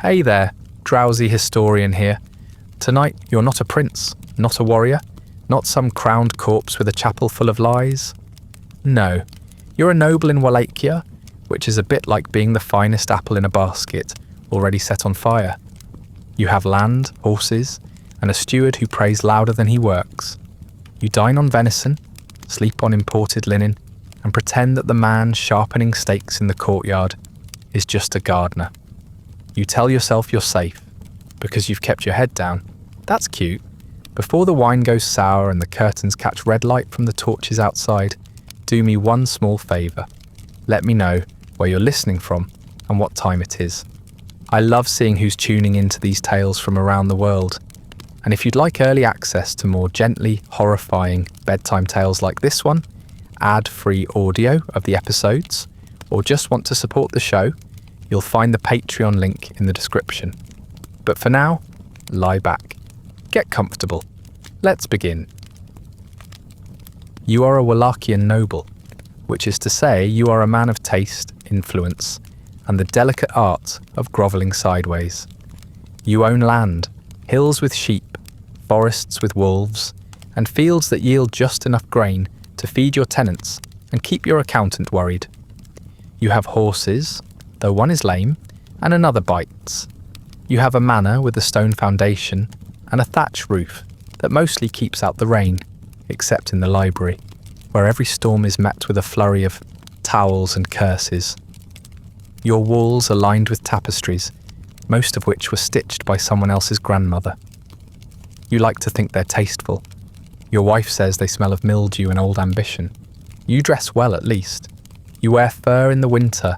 Hey there, Drowsy Historian here. Tonight you're not a prince, not a warrior, not some crowned corpse with a chapel full of lies. No, you're a noble in Wallachia, which is a bit like being the finest apple in a basket, already set on fire. You have land, horses, and a steward who prays louder than he works. You dine on venison, sleep on imported linen, and pretend that the man sharpening stakes in the courtyard is just a gardener. You tell yourself you're safe, because you've kept your head down. That's cute. Before the wine goes sour and the curtains catch red light from the torches outside, do me one small favour. Let me know where you're listening from and what time it is. I love seeing who's tuning into these tales from around the world. And if you'd like early access to more gently horrifying bedtime tales like this one, ad-free audio of the episodes, or just want to support the show, you'll find the Patreon link in the description. But for now, lie back. Get comfortable. Let's begin. You are a Wallachian noble, which is to say you are a man of taste, influence, and the delicate art of grovelling sideways. You own land, hills with sheep, forests with wolves, and fields that yield just enough grain to feed your tenants and keep your accountant worried. You have horses, though one is lame, and another bites. You have a manor with a stone foundation and a thatch roof that mostly keeps out the rain, except in the library, where every storm is met with a flurry of towels and curses. Your walls are lined with tapestries, most of which were stitched by someone else's grandmother. You like to think they're tasteful. Your wife says they smell of mildew and old ambition. You dress well, at least. You wear fur in the winter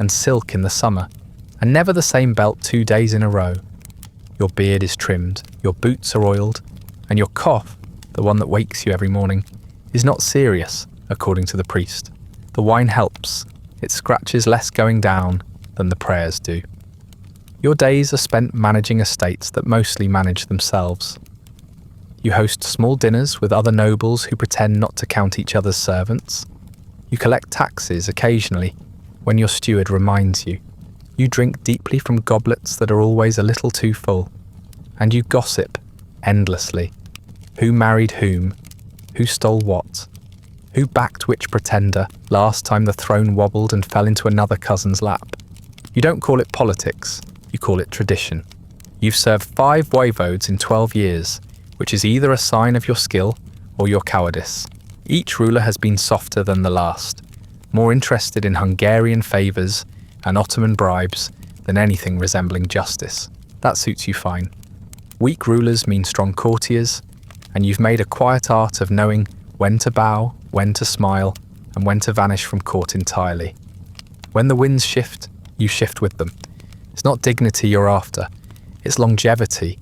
and silk in the summer, and never the same belt 2 days in a row. Your beard is trimmed, your boots are oiled, and your cough, the one that wakes you every morning, is not serious, according to the priest. The wine helps. It scratches less going down than the prayers do. Your days are spent managing estates that mostly manage themselves. You host small dinners with other nobles who pretend not to count each other's servants. You collect taxes occasionally, when your steward reminds you. You drink deeply from goblets that are always a little too full. And you gossip endlessly. Who married whom? Who stole what? Who backed which pretender last time the throne wobbled and fell into another cousin's lap? You don't call it politics, you call it tradition. You've served 5 voivodes in 12 years, which is either a sign of your skill or your cowardice. Each ruler has been softer than the last, more interested in Hungarian favours and Ottoman bribes than anything resembling justice. That suits you fine. Weak rulers mean strong courtiers, and you've made a quiet art of knowing when to bow, when to smile, and when to vanish from court entirely. When the winds shift, you shift with them. It's not dignity you're after, it's longevity.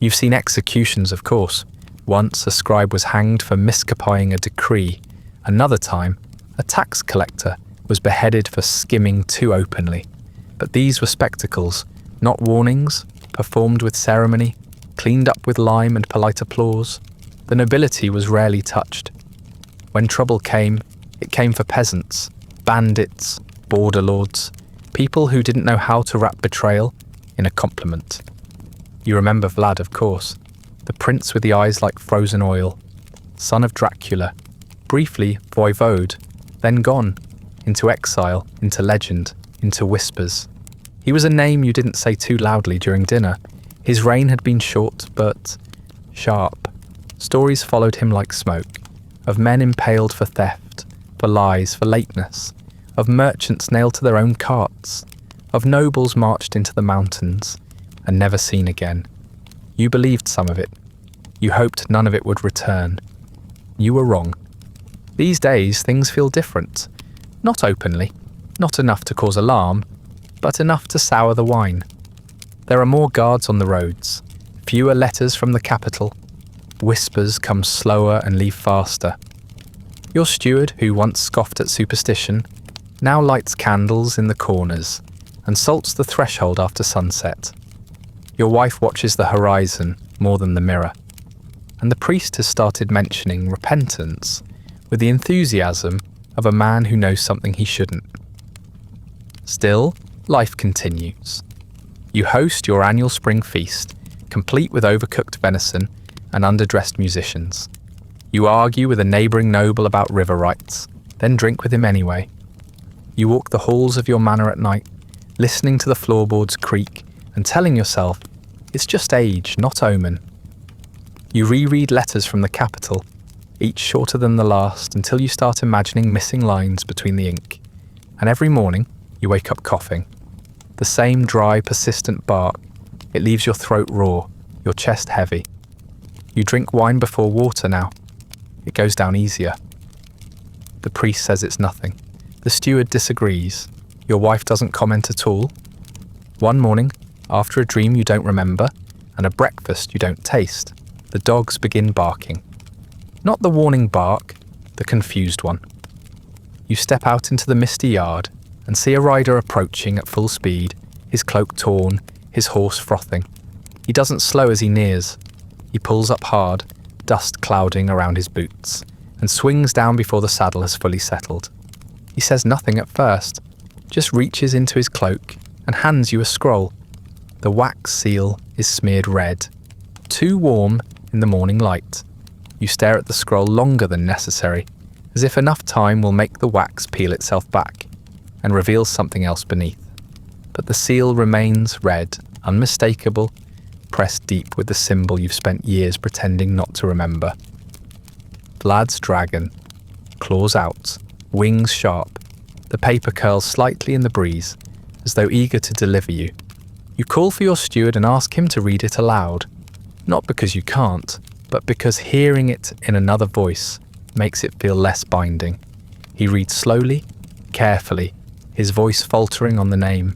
You've seen executions, of course. Once a scribe was hanged for miscopying a decree. Another time, a tax collector was beheaded for skimming too openly. But these were spectacles, not warnings, performed with ceremony, cleaned up with lime and polite applause. The nobility was rarely touched. When trouble came, it came for peasants, bandits, border lords, people who didn't know how to wrap betrayal in a compliment. You remember Vlad, of course, the prince with the eyes like frozen oil, son of Dracula, briefly voivode, then gone, into exile, into legend, into whispers. He was a name you didn't say too loudly during dinner. His reign had been short, but sharp. Stories followed him like smoke, of men impaled for theft, for lies, for lateness, of merchants nailed to their own carts, of nobles marched into the mountains and never seen again. You believed some of it. You hoped none of it would return. You were wrong. These days, things feel different. Not openly, not enough to cause alarm, but enough to sour the wine. There are more guards on the roads, fewer letters from the capital. Whispers come slower and leave faster. Your steward, who once scoffed at superstition, now lights candles in the corners and salts the threshold after sunset. Your wife watches the horizon more than the mirror. And the priest has started mentioning repentance with the enthusiasm of a man who knows something he shouldn't. Still, life continues. You host your annual spring feast, complete with overcooked venison and underdressed musicians. You argue with a neighbouring noble about river rights, then drink with him anyway. You walk the halls of your manor at night, listening to the floorboards creak and telling yourself, it's just age, not omen. You reread letters from the capital, each shorter than the last, until you start imagining missing lines between the ink. And every morning, you wake up coughing. The same dry, persistent bark. It leaves your throat raw, your chest heavy. You drink wine before water now. It goes down easier. The priest says it's nothing. The steward disagrees. Your wife doesn't comment at all. One morning, after a dream you don't remember, and a breakfast you don't taste, the dogs begin barking. Not the warning bark, the confused one. You step out into the misty yard and see a rider approaching at full speed, his cloak torn, his horse frothing. He doesn't slow as he nears. He pulls up hard, dust clouding around his boots, and swings down before the saddle has fully settled. He says nothing at first, just reaches into his cloak and hands you a scroll. The wax seal is smeared red, too warm in the morning light. You stare at the scroll longer than necessary, as if enough time will make the wax peel itself back and reveal something else beneath. But the seal remains red, unmistakable, pressed deep with the symbol you've spent years pretending not to remember. Vlad's dragon, claws out, wings sharp. The paper curls slightly in the breeze, as though eager to deliver you. You call for your steward and ask him to read it aloud, not because you can't, but because hearing it in another voice makes it feel less binding. He reads slowly, carefully, his voice faltering on the name.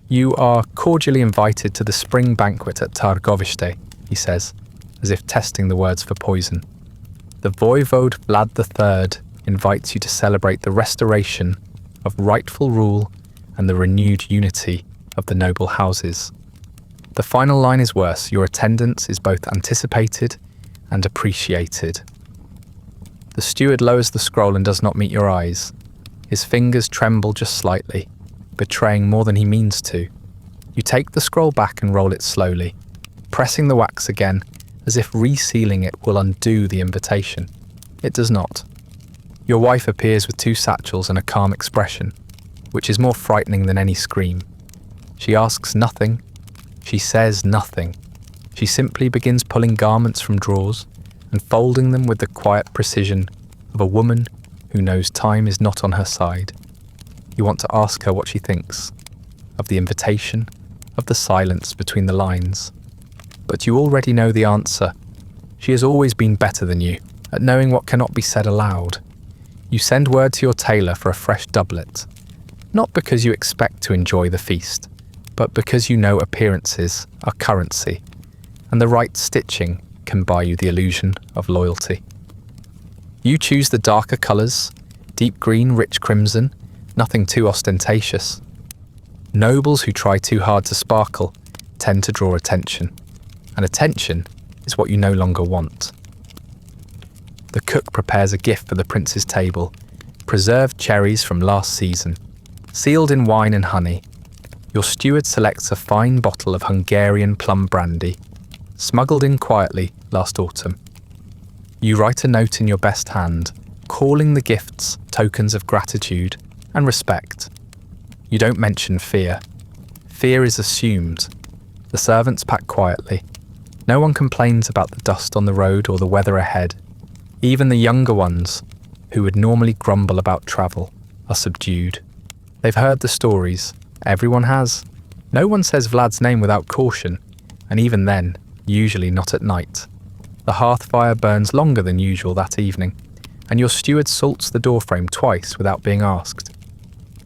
You are cordially invited to the spring banquet at Targoviste, he says, as if testing the words for poison. The Voivode Vlad III invites you to celebrate the restoration of rightful rule and the renewed unity of the noble houses. The final line is worse. Your attendance is both anticipated and appreciated. The steward lowers the scroll and does not meet your eyes. His fingers tremble just slightly, betraying more than he means to. You take the scroll back and roll it slowly, pressing the wax again, as if resealing it will undo the invitation. It does not. Your wife appears with 2 satchels and a calm expression, which is more frightening than any scream. She asks nothing. She says nothing. She simply begins pulling garments from drawers and folding them with the quiet precision of a woman who knows time is not on her side. You want to ask her what she thinks, of the invitation, of the silence between the lines. But you already know the answer. She has always been better than you at knowing what cannot be said aloud. You send word to your tailor for a fresh doublet, not because you expect to enjoy the feast, but because you know appearances are currency, and the right stitching can buy you the illusion of loyalty. You choose the darker colours, deep green, rich crimson, nothing too ostentatious. Nobles who try too hard to sparkle tend to draw attention, and attention is what you no longer want. The cook prepares a gift for the prince's table, preserved cherries from last season, sealed in wine and honey. Your steward selects a fine bottle of Hungarian plum brandy, smuggled in quietly last autumn. You write a note in your best hand, calling the gifts tokens of gratitude and respect. You don't mention fear. Fear is assumed. The servants pack quietly. No one complains about the dust on the road or the weather ahead. Even the younger ones, who would normally grumble about travel, are subdued. They've heard the stories. Everyone has. No one says Vlad's name without caution, and even then, usually not at night. The hearth fire burns longer than usual that evening, and your steward salts the doorframe twice without being asked.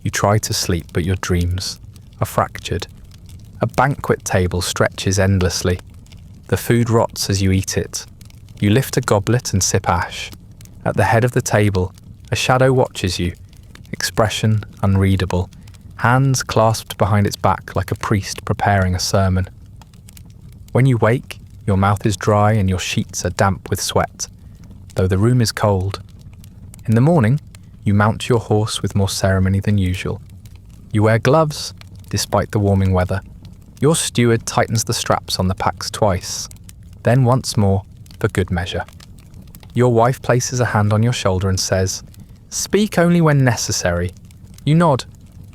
You try to sleep, but your dreams are fractured. A banquet table stretches endlessly. The food rots as you eat it. You lift a goblet and sip ash. At the head of the table, a shadow watches you, expression unreadable, hands clasped behind its back like a priest preparing a sermon. When you wake, your mouth is dry and your sheets are damp with sweat, though the room is cold. In the morning, you mount your horse with more ceremony than usual. You wear gloves, despite the warming weather. Your steward tightens the straps on the packs twice, then once more for good measure. Your wife places a hand on your shoulder and says, "Speak only when necessary." You nod.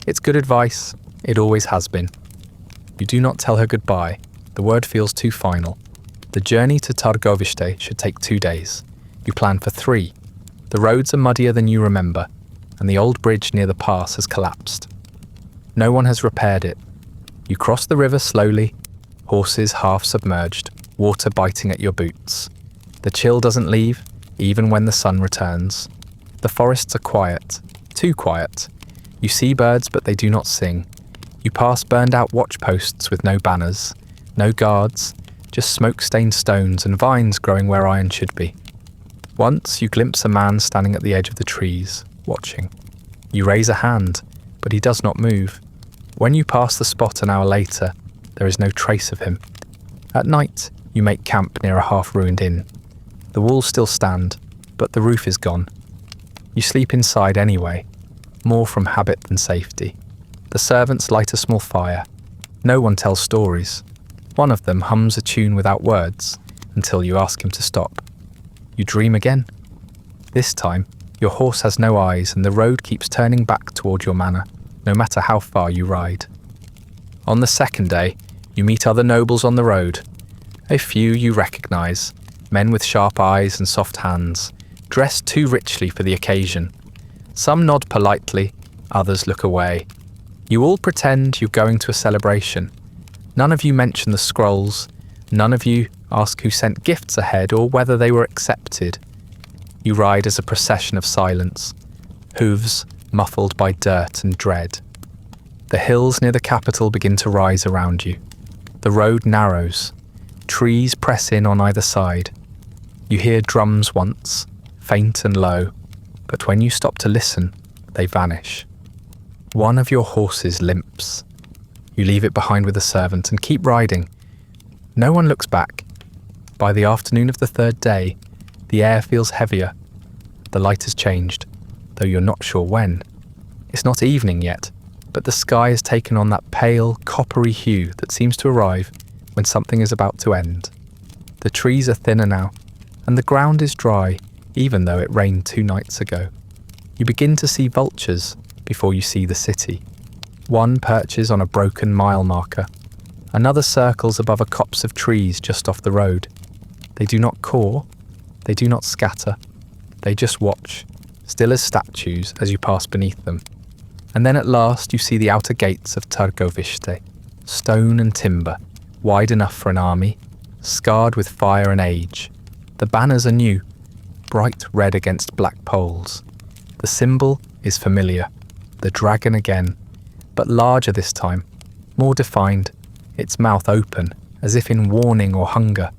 It's good advice. It always has been. You do not tell her goodbye. The word feels too final. The journey to Târgoviște should take 2 days. You plan for 3. The roads are muddier than you remember, and the old bridge near the pass has collapsed. No one has repaired it. You cross the river slowly, horses half submerged, water biting at your boots. The chill doesn't leave, even when the sun returns. The forests are quiet, too quiet. You see birds, but they do not sing. You pass burned-out watch posts with no banners, no guards, just smoke-stained stones and vines growing where iron should be. Once you glimpse a man standing at the edge of the trees, watching. You raise a hand, but he does not move. When you pass the spot an hour later, there is no trace of him. At night, you make camp near a half-ruined inn. The walls still stand, but the roof is gone. You sleep inside anyway, more from habit than safety. The servants light a small fire. No one tells stories. One of them hums a tune without words until you ask him to stop. You dream again. This time, your horse has no eyes and the road keeps turning back toward your manor, no matter how far you ride. On the second day, you meet other nobles on the road. A few you recognize, men with sharp eyes and soft hands, dressed too richly for the occasion. Some nod politely, others look away. You all pretend you're going to a celebration. None of you mention the scrolls. None of you ask who sent gifts ahead or whether they were accepted. You ride as a procession of silence, hooves muffled by dirt and dread. The hills near the capital begin to rise around you. The road narrows. Trees press in on either side. You hear drums once, faint and low, but when you stop to listen, they vanish. One of your horses limps. You leave it behind with a servant and keep riding. No one looks back. By the afternoon of the 3rd day, the air feels heavier. The light has changed, though you're not sure when. It's not evening yet, but the sky has taken on that pale, coppery hue that seems to arrive when something is about to end. The trees are thinner now, and the ground is dry, even though it rained 2 nights ago. You begin to see vultures before you see the city. One perches on a broken mile marker. Another circles above a copse of trees just off the road. They do not caw, they do not scatter. They just watch, still as statues as you pass beneath them. And then at last you see the outer gates of Târgoviște, stone and timber, wide enough for an army, scarred with fire and age. The banners are new, bright red against black poles. The symbol is familiar, the dragon again, but larger this time, more defined, its mouth open, as if in warning or hunger.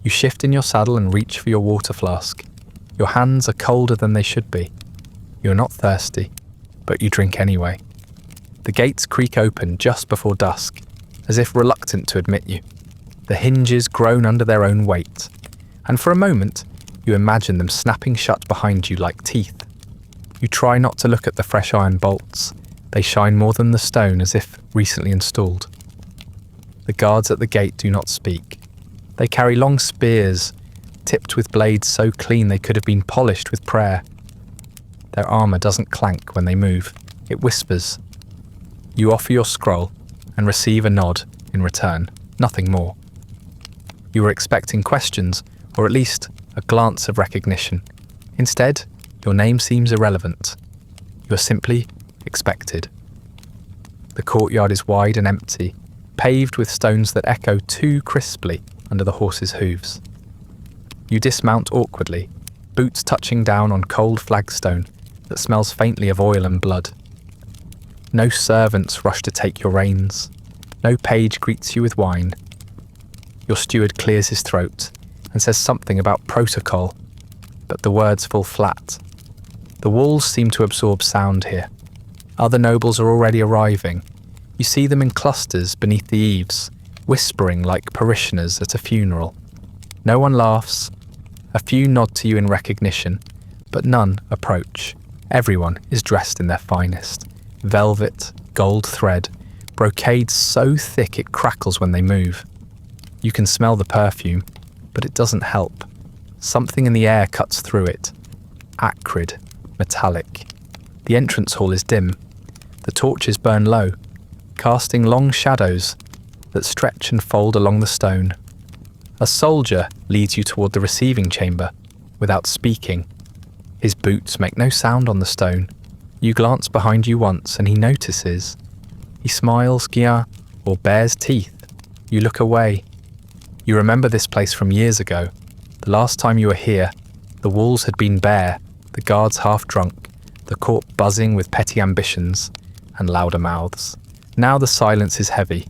You shift in your saddle and reach for your water flask. Your hands are colder than they should be. You're not thirsty, but you drink anyway. The gates creak open just before dusk, as if reluctant to admit you. The hinges groan under their own weight, and for a moment, you imagine them snapping shut behind you like teeth. You try not to look at the fresh iron bolts. They shine more than the stone, as if recently installed. The guards at the gate do not speak. They carry long spears, tipped with blades so clean they could have been polished with prayer. Their armour doesn't clank when they move. It whispers. You offer your scroll and receive a nod in return, nothing more. You were expecting questions, or at least a glance of recognition. Instead, your name seems irrelevant. You are simply expected. The courtyard is wide and empty, paved with stones that echo too crisply under the horses' hooves. You dismount awkwardly, boots touching down on cold flagstone that smells faintly of oil and blood. No servants rush to take your reins. No page greets you with wine. Your steward clears his throat and says something about protocol, but the words fall flat. The walls seem to absorb sound here. Other nobles are already arriving. You see them in clusters beneath the eaves, whispering like parishioners at a funeral. No one laughs. A few nod to you in recognition, but none approach. Everyone is dressed in their finest. Velvet, gold thread, brocade so thick it crackles when they move. You can smell the perfume, but it doesn't help. Something in the air cuts through it. Acrid, metallic. The entrance hall is dim. The torches burn low, casting long shadows that stretch and fold along the stone. A soldier leads you toward the receiving chamber, without speaking. His boots make no sound on the stone. You glance behind you once and he notices. He smiles, or bares teeth. You look away. You remember this place from years ago. The last time you were here, the walls had been bare, the guards half drunk, the court buzzing with petty ambitions and louder mouths. Now the silence is heavy.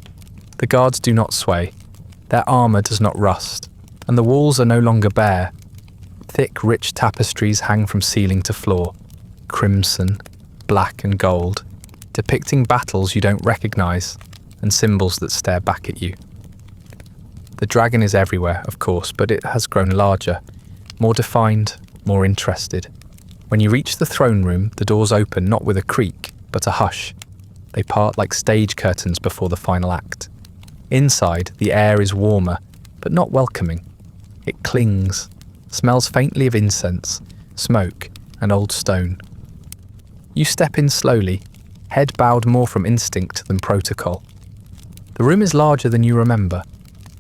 The guards do not sway. Their armour does not rust, and the walls are no longer bare. Thick, rich tapestries hang from ceiling to floor, crimson, black and gold, depicting battles you don't recognise and symbols that stare back at you. The dragon is everywhere, of course, but it has grown larger, more defined, more interested. When you reach the throne room, the doors open not with a creak, but a hush. They part like stage curtains before the final act. Inside, the air is warmer, but not welcoming. It clings, smells faintly of incense, smoke, and old stone. You step in slowly, head bowed more from instinct than protocol. The room is larger than you remember,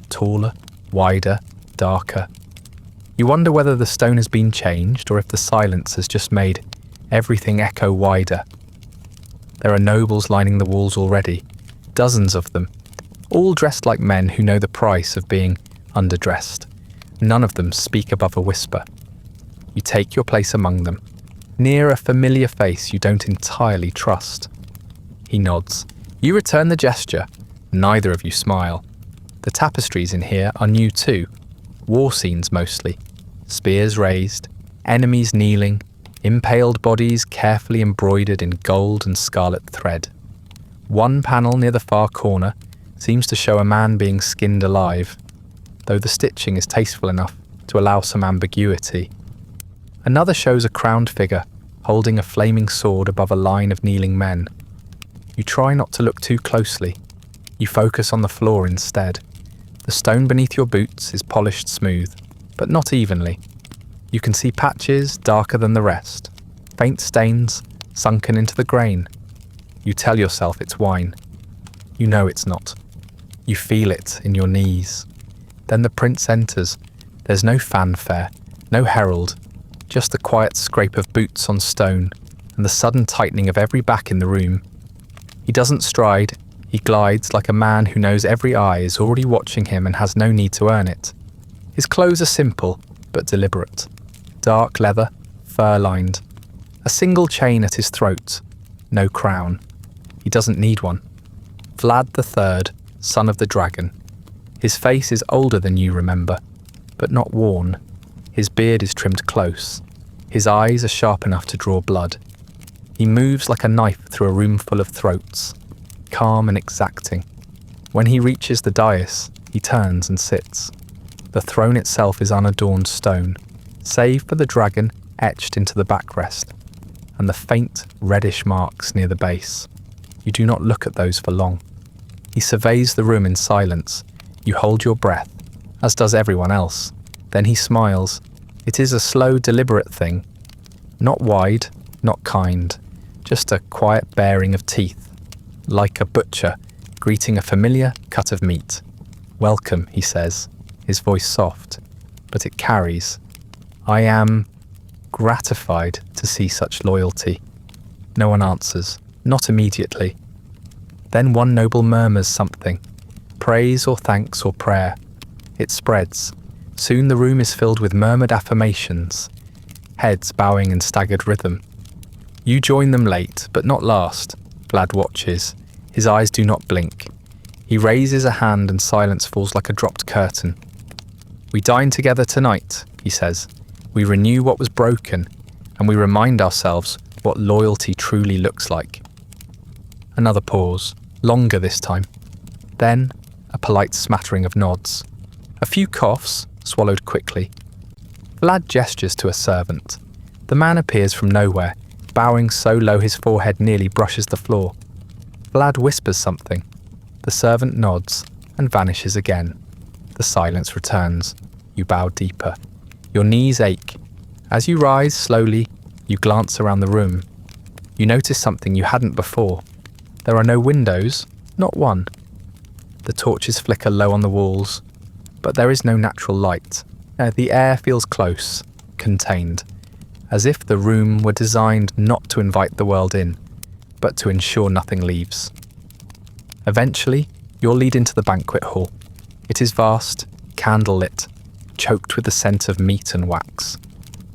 taller, wider, darker. You wonder whether the stone has been changed or if the silence has just made everything echo wider. There are nobles lining the walls already, dozens of them, all dressed like men who know the price of being underdressed. None of them speak above a whisper. You take your place among them, near a familiar face you don't entirely trust. He nods. You return the gesture. Neither of you smile. The tapestries in here are new too. War scenes mostly. Spears raised, enemies kneeling, impaled bodies carefully embroidered in gold and scarlet thread. One panel near the far corner seems to show a man being skinned alive, though the stitching is tasteful enough to allow some ambiguity. Another shows a crowned figure holding a flaming sword above a line of kneeling men. You try not to look too closely. You focus on the floor instead. The stone beneath your boots is polished smooth, but not evenly. You can see patches darker than the rest, faint stains sunken into the grain. You tell yourself it's wine. You know it's not. You feel it in your knees. Then the prince enters. There's no fanfare, no herald, just the quiet scrape of boots on stone and the sudden tightening of every back in the room. He doesn't stride, he glides like a man who knows every eye is already watching him and has no need to earn it. His clothes are simple, but deliberate. Dark leather, fur-lined. A single chain at his throat, no crown. He doesn't need one. Vlad the Third, son of the dragon. His face is older than you remember, but not worn. His beard is trimmed close. His eyes are sharp enough to draw blood. He moves like a knife through a room full of throats, calm and exacting. When he reaches the dais, he turns and sits. The throne itself is unadorned stone, save for the dragon etched into the backrest, and the faint reddish marks near the base. You do not look at those for long. He surveys the room in silence. You hold your breath, as does everyone else. Then he smiles. It is a slow, deliberate thing. Not wide, not kind, just a quiet baring of teeth, like a butcher greeting a familiar cut of meat. Welcome, he says, his voice soft, but it carries. I am gratified to see such loyalty. No one answers, not immediately. Then one noble murmurs something, praise or thanks or prayer. It spreads. Soon the room is filled with murmured affirmations, heads bowing in staggered rhythm. You join them late, but not last. Vlad watches. His eyes do not blink. He raises a hand and silence falls like a dropped curtain. We dine together tonight, he says. We renew what was broken, and we remind ourselves what loyalty truly looks like. Another pause, longer this time. Then, a polite smattering of nods. A few coughs, swallowed quickly. Vlad gestures to a servant. The man appears from nowhere, bowing so low his forehead nearly brushes the floor. Vlad whispers something, The servant nods and vanishes again. The silence returns. You bow deeper. Your knees ache. As you rise slowly, you glance around the room. You notice something you hadn't before. There are no windows, not one. The torches flicker low on the walls, but there is no natural light. The air feels close, contained, as if the room were designed not to invite the world in, but to ensure nothing leaves. Eventually, you're led into the banquet hall. It is vast, candlelit, choked with the scent of meat and wax.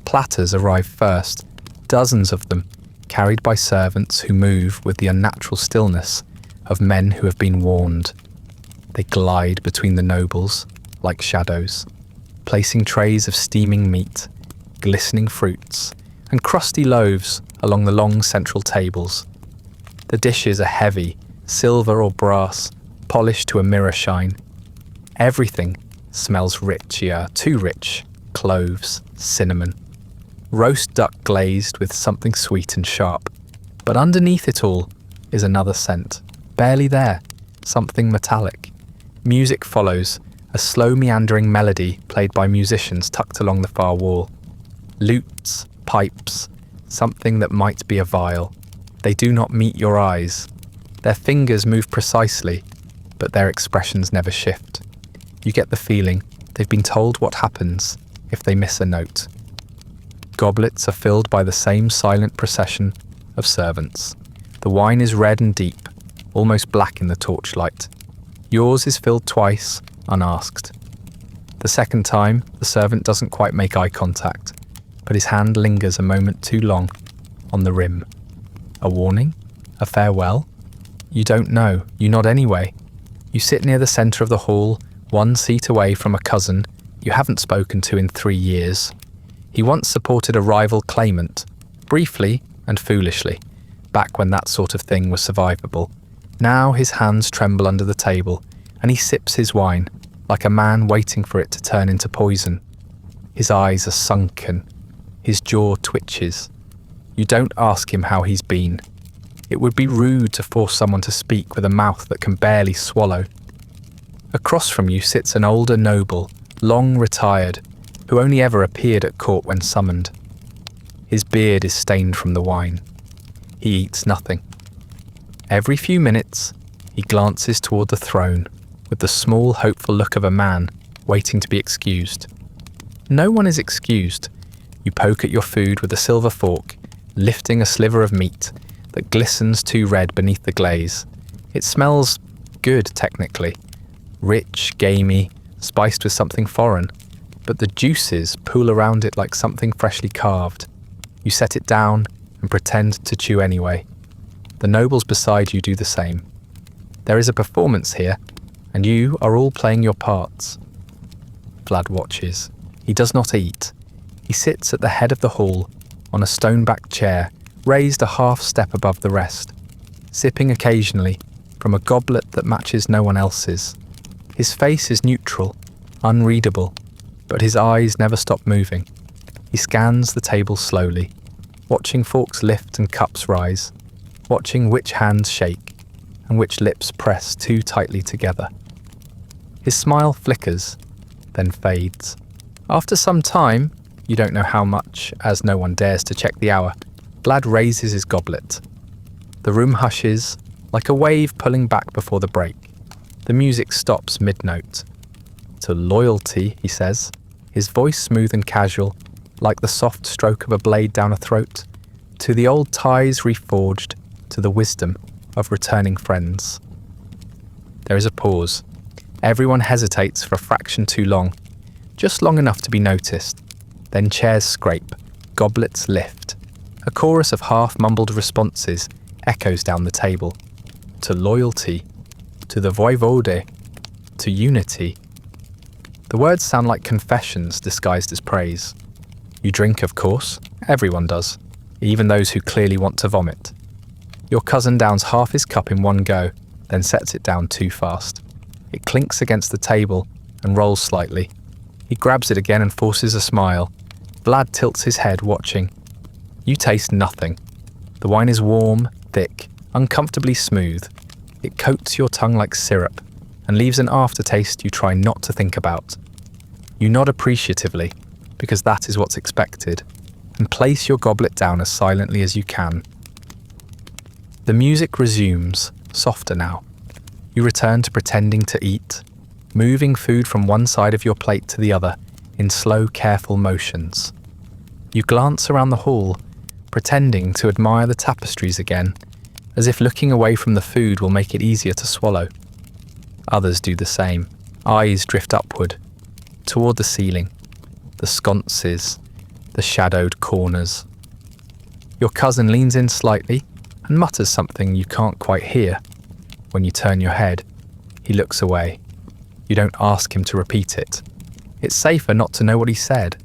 Platters arrive first, dozens of them, carried by servants who move with the unnatural stillness of men who have been warned. They glide between the nobles like shadows, placing trays of steaming meat, glistening fruits, and crusty loaves along the long central tables. The dishes are heavy, silver or brass, polished to a mirror shine. Everything smells rich, too rich. Cloves, cinnamon. Roast duck glazed with something sweet and sharp. But underneath it all is another scent, barely there, something metallic. Music follows, a slow meandering melody played by musicians tucked along the far wall. Lutes, pipes, something that might be a viol. They do not meet your eyes. Their fingers move precisely, but their expressions never shift. You get the feeling they've been told what happens if they miss a note. Goblets are filled by the same silent procession of servants. The wine is red and deep, almost black in the torchlight. Yours is filled twice, unasked. The second time, the servant doesn't quite make eye contact, but his hand lingers a moment too long on the rim. A warning? A farewell? You don't know. You nod anyway. You sit near the centre of the hall, 1 seat away from a cousin you haven't spoken to in 3 years. He once supported a rival claimant, briefly and foolishly, back when that sort of thing was survivable. Now his hands tremble under the table, and he sips his wine, like a man waiting for it to turn into poison. His eyes are sunken. His jaw twitches. You don't ask him how he's been. It would be rude to force someone to speak with a mouth that can barely swallow. Across from you sits an older noble, long retired, who only ever appeared at court when summoned. His beard is stained from the wine. He eats nothing. Every few minutes, he glances toward the throne with the small, hopeful look of a man waiting to be excused. No one is excused. You poke at your food with a silver fork, lifting a sliver of meat that glistens too red beneath the glaze. It smells good, technically. Rich, gamey, spiced with something foreign, but the juices pool around it like something freshly carved. You set it down and pretend to chew anyway. The nobles beside you do the same. There is a performance here, and you are all playing your parts. Vlad watches. He does not eat. He sits at the head of the hall, on a stone-backed chair, raised a half step above the rest, sipping occasionally from a goblet that matches no one else's. His face is neutral, unreadable, but his eyes never stop moving. He scans the table slowly, watching forks lift and cups rise, watching which hands shake and which lips press too tightly together. His smile flickers, then fades. After some time, you don't know how much, as no one dares to check the hour, Vlad raises his goblet. The room hushes, like a wave pulling back before the break. The music stops mid-note. To loyalty, he says, his voice smooth and casual, like the soft stroke of a blade down a throat. To the old ties reforged, to the wisdom of returning friends. There is a pause. Everyone hesitates for a fraction too long, just long enough to be noticed. Then chairs scrape, goblets lift. A chorus of half-mumbled responses echoes down the table. To loyalty, to the voivode, to unity. The words sound like confessions disguised as praise. You drink, of course. Everyone does, even those who clearly want to vomit. Your cousin downs half his cup in one go, then sets it down too fast. It clinks against the table and rolls slightly. He grabs it again and forces a smile. Vlad tilts his head, watching. You taste nothing. The wine is warm, thick, uncomfortably smooth. It coats your tongue like syrup and leaves an aftertaste you try not to think about. You nod appreciatively, because that is what's expected, and place your goblet down as silently as you can. The music resumes, softer now. You return to pretending to eat, moving food from one side of your plate to the other in slow, careful motions. You glance around the hall, pretending to admire the tapestries again, as if looking away from the food will make it easier to swallow. Others do the same. Eyes drift upward, toward the ceiling, the sconces, the shadowed corners. Your cousin leans in slightly and mutters something you can't quite hear. When you turn your head, he looks away. You don't ask him to repeat it. It's safer not to know what he said.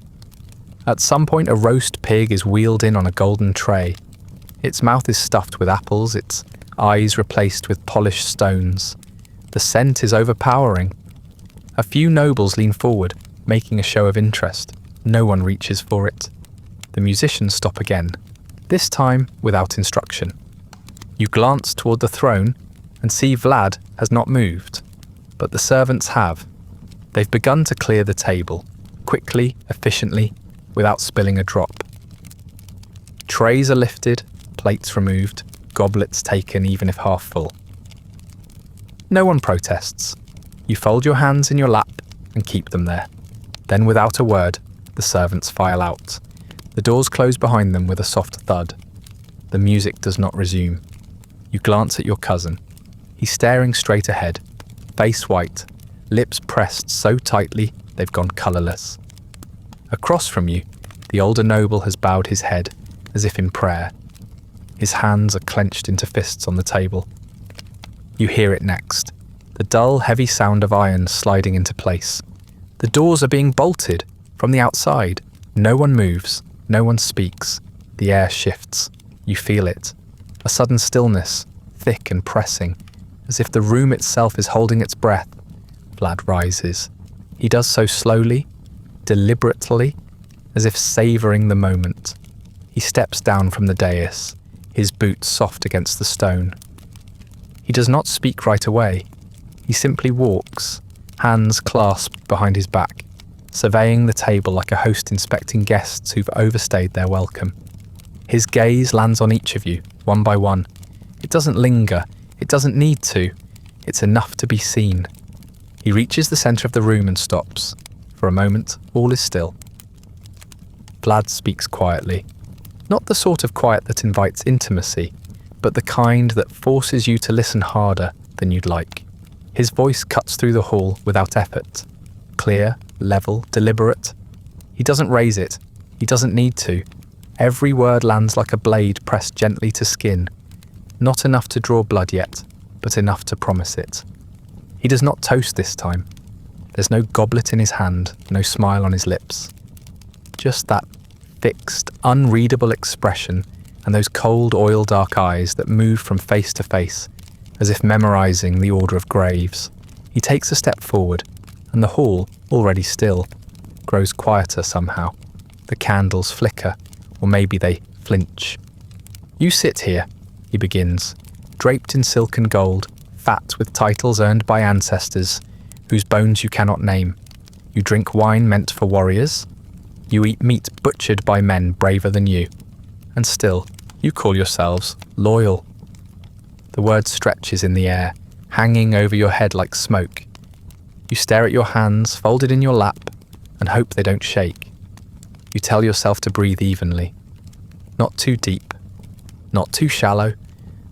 At some point, a roast pig is wheeled in on a golden tray. Its mouth is stuffed with apples, its eyes replaced with polished stones. The scent is overpowering. A few nobles lean forward, making a show of interest. No one reaches for it. The musicians stop again, this time without instruction. You glance toward the throne and see Vlad has not moved, but the servants have. They've begun to clear the table, quickly, efficiently, without spilling a drop. Trays are lifted, plates removed, goblets taken even if half full. No one protests. You fold your hands in your lap and keep them there. Then without a word, the servants file out. The doors close behind them with a soft thud. The music does not resume. You glance at your cousin. He's staring straight ahead, face white, lips pressed so tightly they've gone colourless. Across from you, the older noble has bowed his head, as if in prayer. His hands are clenched into fists on the table. You hear it next, the dull, heavy sound of iron sliding into place. The doors are being bolted from the outside. No one moves, no one speaks. The air shifts. You feel it. A sudden stillness, thick and pressing, as if the room itself is holding its breath. Vlad rises. He does so slowly, deliberately, as if savouring the moment. He steps down from the dais, his boots soft against the stone. He does not speak right away. He simply walks, hands clasped behind his back, surveying the table like a host inspecting guests who've overstayed their welcome. His gaze lands on each of you, one by one. It doesn't linger. It doesn't need to. It's enough to be seen. He reaches the centre of the room and stops. For a moment, all is still. Vlad speaks quietly. Not the sort of quiet that invites intimacy, but the kind that forces you to listen harder than you'd like. His voice cuts through the hall without effort. Clear, level, deliberate. He doesn't raise it. He doesn't need to. Every word lands like a blade pressed gently to skin. Not enough to draw blood yet, but enough to promise it. He does not toast this time. There's no goblet in his hand, no smile on his lips. Just that fixed, unreadable expression and those cold, oil-dark eyes that move from face to face, as if memorizing the order of graves. He takes a step forward, and the hall, already still, grows quieter somehow. The candles flicker, or maybe they flinch. You sit here, he begins, draped in silk and gold, fat with titles earned by ancestors, whose bones you cannot name. You drink wine meant for warriors. You eat meat butchered by men braver than you. And still, you call yourselves loyal. The word stretches in the air, hanging over your head like smoke. You stare at your hands folded in your lap and hope they don't shake. You tell yourself to breathe evenly. Not too deep, not too shallow,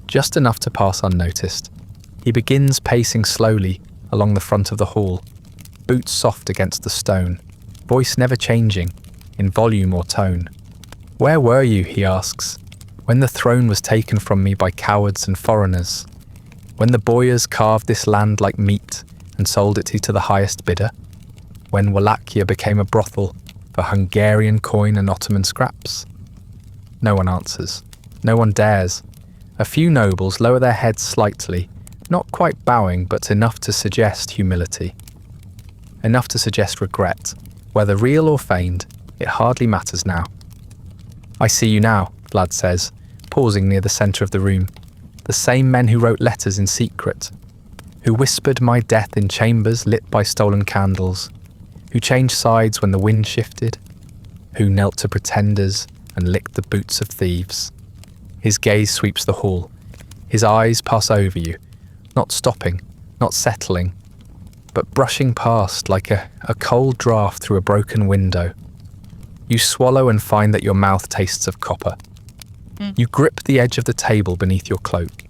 just enough to pass unnoticed. He begins pacing slowly along the front of the hall, boots soft against the stone, voice never changing, in volume or tone. Where were you, he asks, when the throne was taken from me by cowards and foreigners? When the boyars carved this land like meat and sold it to the highest bidder? When Wallachia became a brothel for Hungarian coin and Ottoman scraps? No one answers. No one dares. A few nobles lower their heads slightly, not quite bowing, but enough to suggest humility. Enough to suggest regret. Whether real or feigned, it hardly matters now. I see you now, Vlad says, pausing near the centre of the room. The same men who wrote letters in secret, who whispered my death in chambers lit by stolen candles, who changed sides when the wind shifted, who knelt to pretenders and licked the boots of thieves. His gaze sweeps the hall. His eyes pass over you, not stopping, not settling, but brushing past like a cold draft through a broken window. You swallow and find that your mouth tastes of copper. You grip the edge of the table beneath your cloak.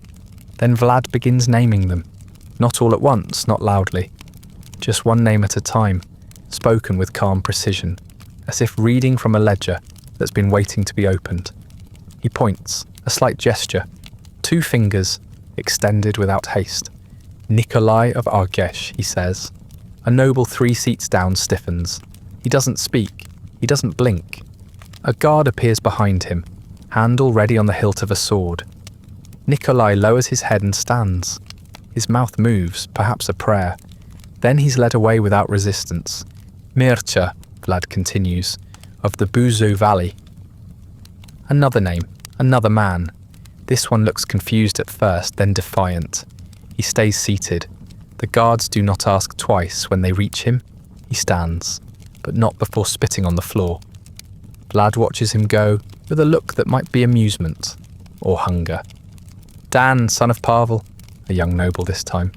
Then Vlad begins naming them, not all at once, not loudly, just one name at a time, spoken with calm precision, as if reading from a ledger that's been waiting to be opened. He points, a slight gesture, 2 fingers extended without haste. Nikolai of Argesh, he says. A noble 3 seats down stiffens. He doesn't speak. He doesn't blink. A guard appears behind him, handle ready on the hilt of a sword. Nikolai lowers his head and stands. His mouth moves, perhaps a prayer. Then he's led away without resistance. Mircha, Vlad continues, of the Buzu Valley. Another name, another man. This one looks confused at first, then defiant. He stays seated. The guards do not ask twice when they reach him. He stands, but not before spitting on the floor. Vlad watches him go with a look that might be amusement or hunger. Dan, son of Pavel, a young noble this time.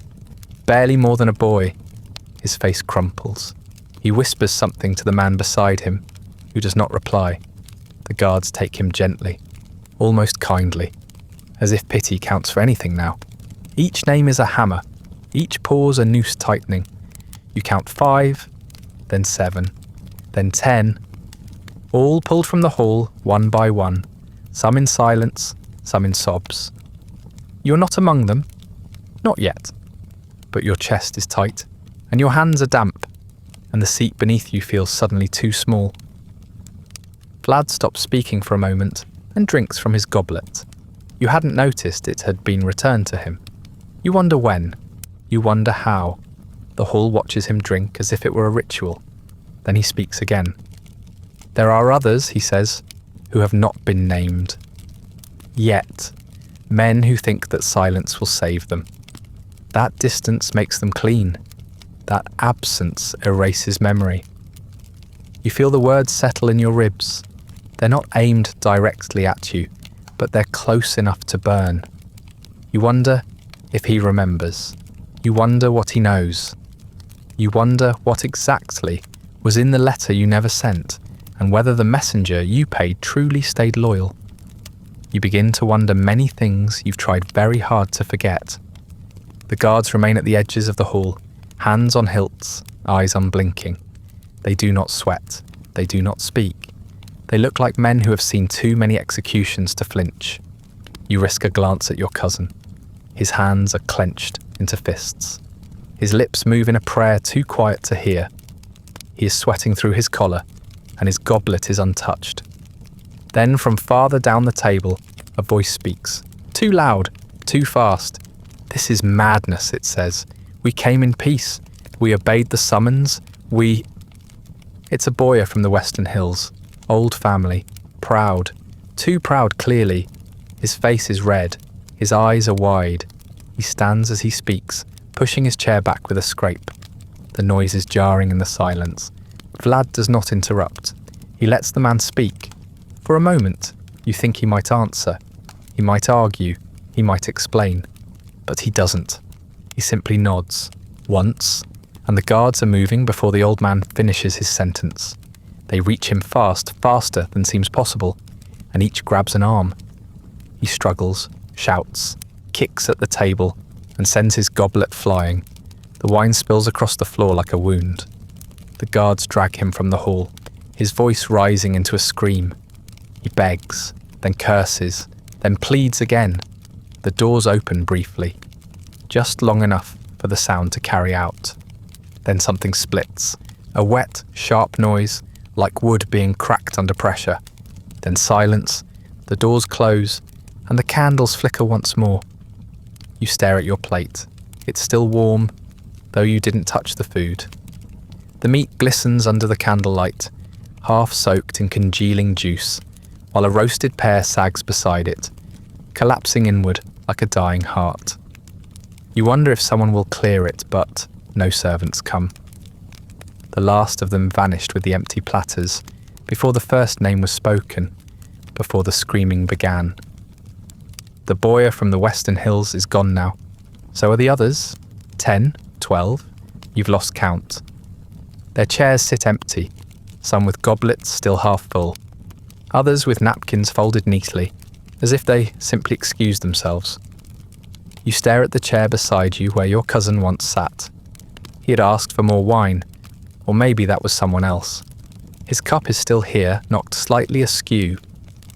Barely more than a boy. His face crumples. He whispers something to the man beside him, who does not reply. The guards take him gently, almost kindly, as if pity counts for anything now. Each name is a hammer, each pause a noose tightening. You count 5, then 7, then 10, all pulled from the hall, one by one, some in silence, some in sobs. You're not among them, not yet, but your chest is tight, and your hands are damp, and the seat beneath you feels suddenly too small. Vlad stops speaking for a moment and drinks from his goblet. You hadn't noticed it had been returned to him. You wonder when. You wonder how. The hall watches him drink as if it were a ritual. Then he speaks again. There are others, he says, who have not been named. Yet. Men who think that silence will save them. That distance makes them clean. That absence erases memory. You feel the words settle in your ribs. They're not aimed directly at you, but they're close enough to burn. You wonder if he remembers. You wonder what he knows. You wonder what exactly was in the letter you never sent, and whether the messenger you paid truly stayed loyal. You begin to wonder many things you've tried very hard to forget. The guards remain at the edges of the hall, hands on hilts, eyes unblinking. They do not sweat. They do not speak. They look like men who have seen too many executions to flinch. You risk a glance at your cousin. His hands are clenched into fists. His lips move in a prayer too quiet to hear. He is sweating through his collar, and his goblet is untouched. Then from farther down the table, a voice speaks. Too loud, too fast. This is madness, it says. We came in peace. We obeyed the summons. It's a boyar from the Western Hills. Old family. Proud. Too proud, clearly. His face is red. His eyes are wide. He stands as he speaks, pushing his chair back with a scrape. The noise is jarring in the silence. Vlad does not interrupt. He lets the man speak. For a moment, you think he might answer. He might argue. He might explain. But he doesn't. He simply nods. Once, and the guards are moving before the old man finishes his sentence. They reach him fast, faster than seems possible, and each grabs an arm. He struggles, shouts, kicks at the table, and sends his goblet flying. The wine spills across the floor like a wound. The guards drag him from the hall, his voice rising into a scream. He begs, then curses, then pleads again. The doors open briefly, just long enough for the sound to carry out. Then something splits, a wet, sharp noise, like wood being cracked under pressure. Then silence, the doors close, and the candles flicker once more. You stare at your plate. It's still warm, though you didn't touch the food. The meat glistens under the candlelight, half soaked in congealing juice, while a roasted pear sags beside it, collapsing inward like a dying heart. You wonder if someone will clear it, but no servants come. The last of them vanished with the empty platters before the first name was spoken, before the screaming began. The boyar from the western hills is gone now. So are the others. 10, 12, you've lost count. Their chairs sit empty, some with goblets still half full, others with napkins folded neatly, as if they simply excused themselves. You stare at the chair beside you where your cousin once sat. He had asked for more wine, or maybe that was someone else. His cup is still here, knocked slightly askew,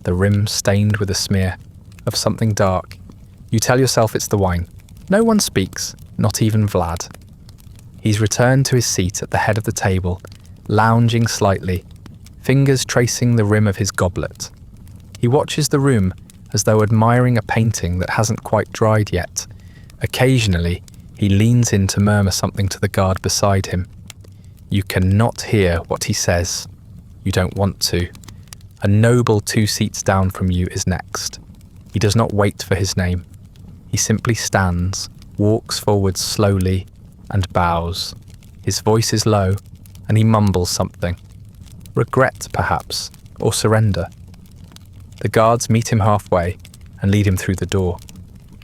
the rim stained with a smear of something dark. You tell yourself it's the wine. No one speaks, not even Vlad. He's returned to his seat at the head of the table, lounging slightly, fingers tracing the rim of his goblet. He watches the room as though admiring a painting that hasn't quite dried yet. Occasionally, he leans in to murmur something to the guard beside him. You cannot hear what he says. You don't want to. A noble 2 seats down from you is next. He does not wait for his name. He simply stands, walks forward slowly, and bows. His voice is low, and he mumbles something. Regret, perhaps, or surrender. The guards meet him halfway and lead him through the door.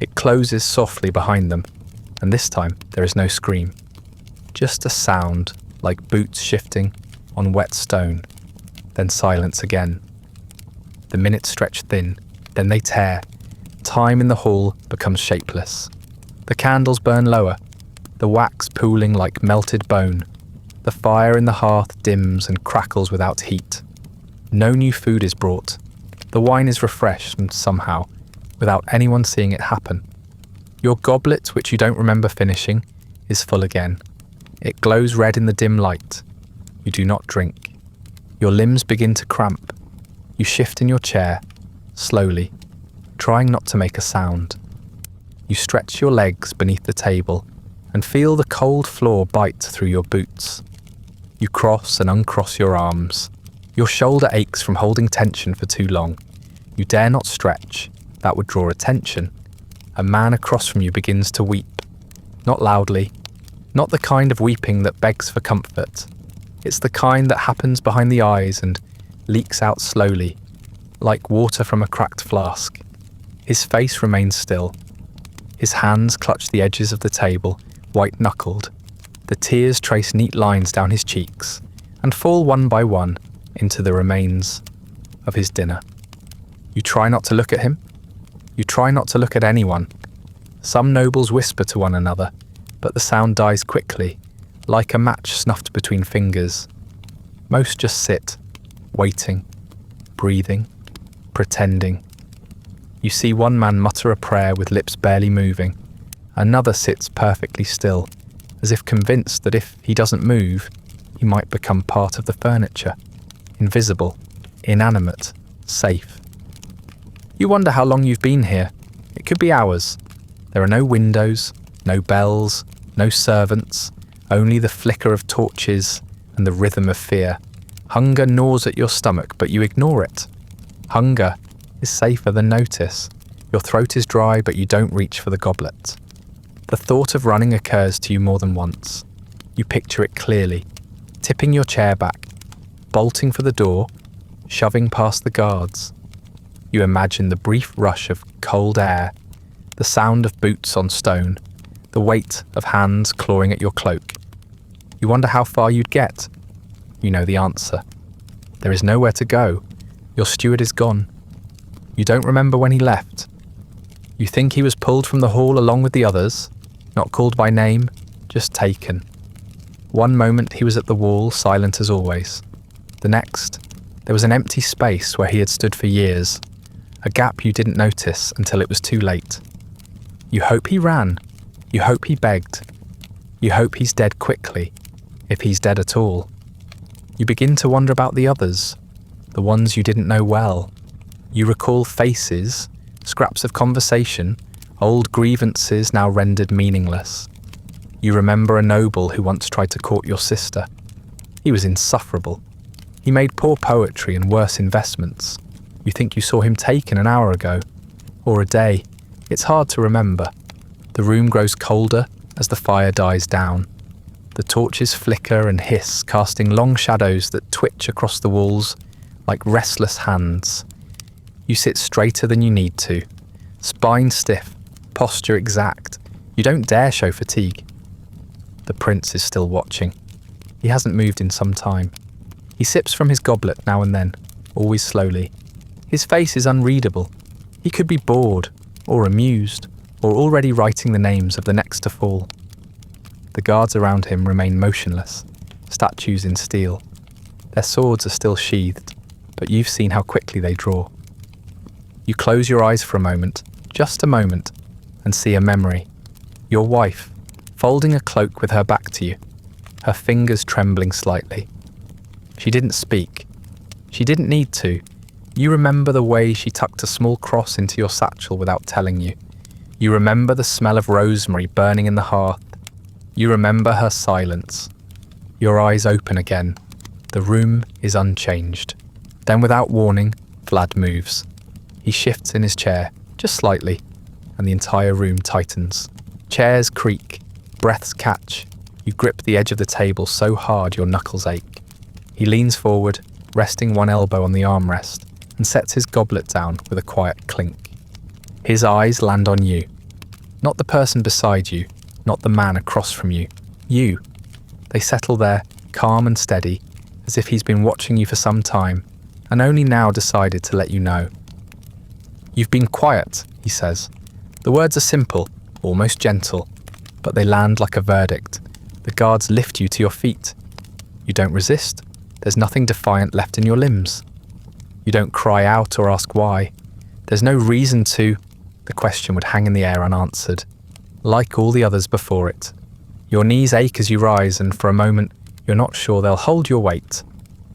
It closes softly behind them, and this time there is no scream. Just a sound like boots shifting on wet stone, then silence again. The minutes stretch thin, then they tear. Time in the hall becomes shapeless. The candles burn lower, the wax pooling like melted bone. The fire in the hearth dims and crackles without heat. No new food is brought. The wine is refreshed and somehow, without anyone seeing it happen. Your goblet, which you don't remember finishing, is full again. It glows red in the dim light. You do not drink. Your limbs begin to cramp. You shift in your chair, slowly, trying not to make a sound. You stretch your legs beneath the table and feel the cold floor bite through your boots. You cross and uncross your arms. Your shoulder aches from holding tension for too long. You dare not stretch. That would draw attention. A man across from you begins to weep. Not loudly. Not the kind of weeping that begs for comfort. It's the kind that happens behind the eyes and leaks out slowly, like water from a cracked flask. His face remains still. His hands clutch the edges of the table, white-knuckled. The tears trace neat lines down his cheeks and fall one by one into the remains of his dinner. You try not to look at him. You try not to look at anyone. Some nobles whisper to one another, but the sound dies quickly, like a match snuffed between fingers. Most just sit, waiting, breathing, pretending. You see one man mutter a prayer with lips barely moving. Another sits perfectly still, as if convinced that if he doesn't move, he might become part of the furniture. Invisible, inanimate, safe. You wonder how long you've been here. It could be hours. There are no windows, no bells, no servants, only the flicker of torches and the rhythm of fear. Hunger gnaws at your stomach, but you ignore it. Hunger is safer than notice. Your throat is dry, but you don't reach for the goblet. The thought of running occurs to you more than once. You picture it clearly, tipping your chair back, bolting for the door, shoving past the guards. You imagine the brief rush of cold air, the sound of boots on stone, the weight of hands clawing at your cloak. You wonder how far you'd get. You know the answer. There is nowhere to go. Your steward is gone. You don't remember when he left. You think he was pulled from the hall along with the others, not called by name, just taken. One moment he was at the wall, silent as always. The next, there was an empty space where he had stood for years, a gap you didn't notice until it was too late. You hope he ran. You hope he begged. You hope he's dead quickly, if he's dead at all. You begin to wonder about the others, the ones you didn't know well. You recall faces, scraps of conversation, old grievances now rendered meaningless. You remember a noble who once tried to court your sister. He was insufferable. He made poor poetry and worse investments. You think you saw him taken an hour ago, or a day, It's hard to remember. The room grows colder as the fire dies down. The torches flicker and hiss, casting long shadows that twitch across the walls like restless hands. You sit straighter than you need to, spine stiff, posture exact. You don't dare show fatigue. The prince is still watching. He hasn't moved in some time. He sips from his goblet now and then, always slowly. His face is unreadable. He could be bored, or amused, or already writing the names of the next to fall. The guards around him remain motionless, statues in steel. Their swords are still sheathed, but you've seen how quickly they draw. You close your eyes for a moment, just a moment, and see a memory. Your wife, folding a cloak with her back to you, her fingers trembling slightly. She didn't speak. She didn't need to. You remember the way she tucked a small cross into your satchel without telling you. You remember the smell of rosemary burning in the hearth. You remember her silence. Your eyes open again. The room is unchanged. Then without warning, Vlad moves. He shifts in his chair, just slightly, and the entire room tightens. Chairs creak, breaths catch. You grip the edge of the table so hard your knuckles ache. He leans forward, resting one elbow on the armrest, and sets his goblet down with a quiet clink. His eyes land on you. Not the person beside you, not the man across from you. You. They settle there, calm and steady, as if he's been watching you for some time, and only now decided to let you know. "You've been quiet," he says. The words are simple, almost gentle, but they land like a verdict. The guards lift you to your feet. You don't resist. There's nothing defiant left in your limbs. You don't cry out or ask why. There's no reason to. The question would hang in the air unanswered, like all the others before it. Your knees ache as you rise, and for a moment, you're not sure they'll hold your weight.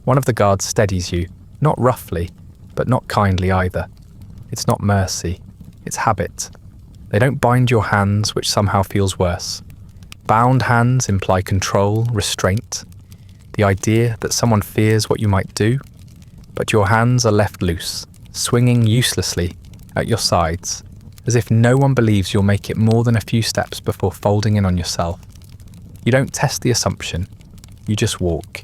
One of the guards steadies you, not roughly, but not kindly either. It's not mercy, it's habit. They don't bind your hands, which somehow feels worse. Bound hands imply control, restraint, the idea that someone fears what you might do, but your hands are left loose, swinging uselessly at your sides, as if no one believes you'll make it more than a few steps before folding in on yourself. You don't test the assumption, you just walk.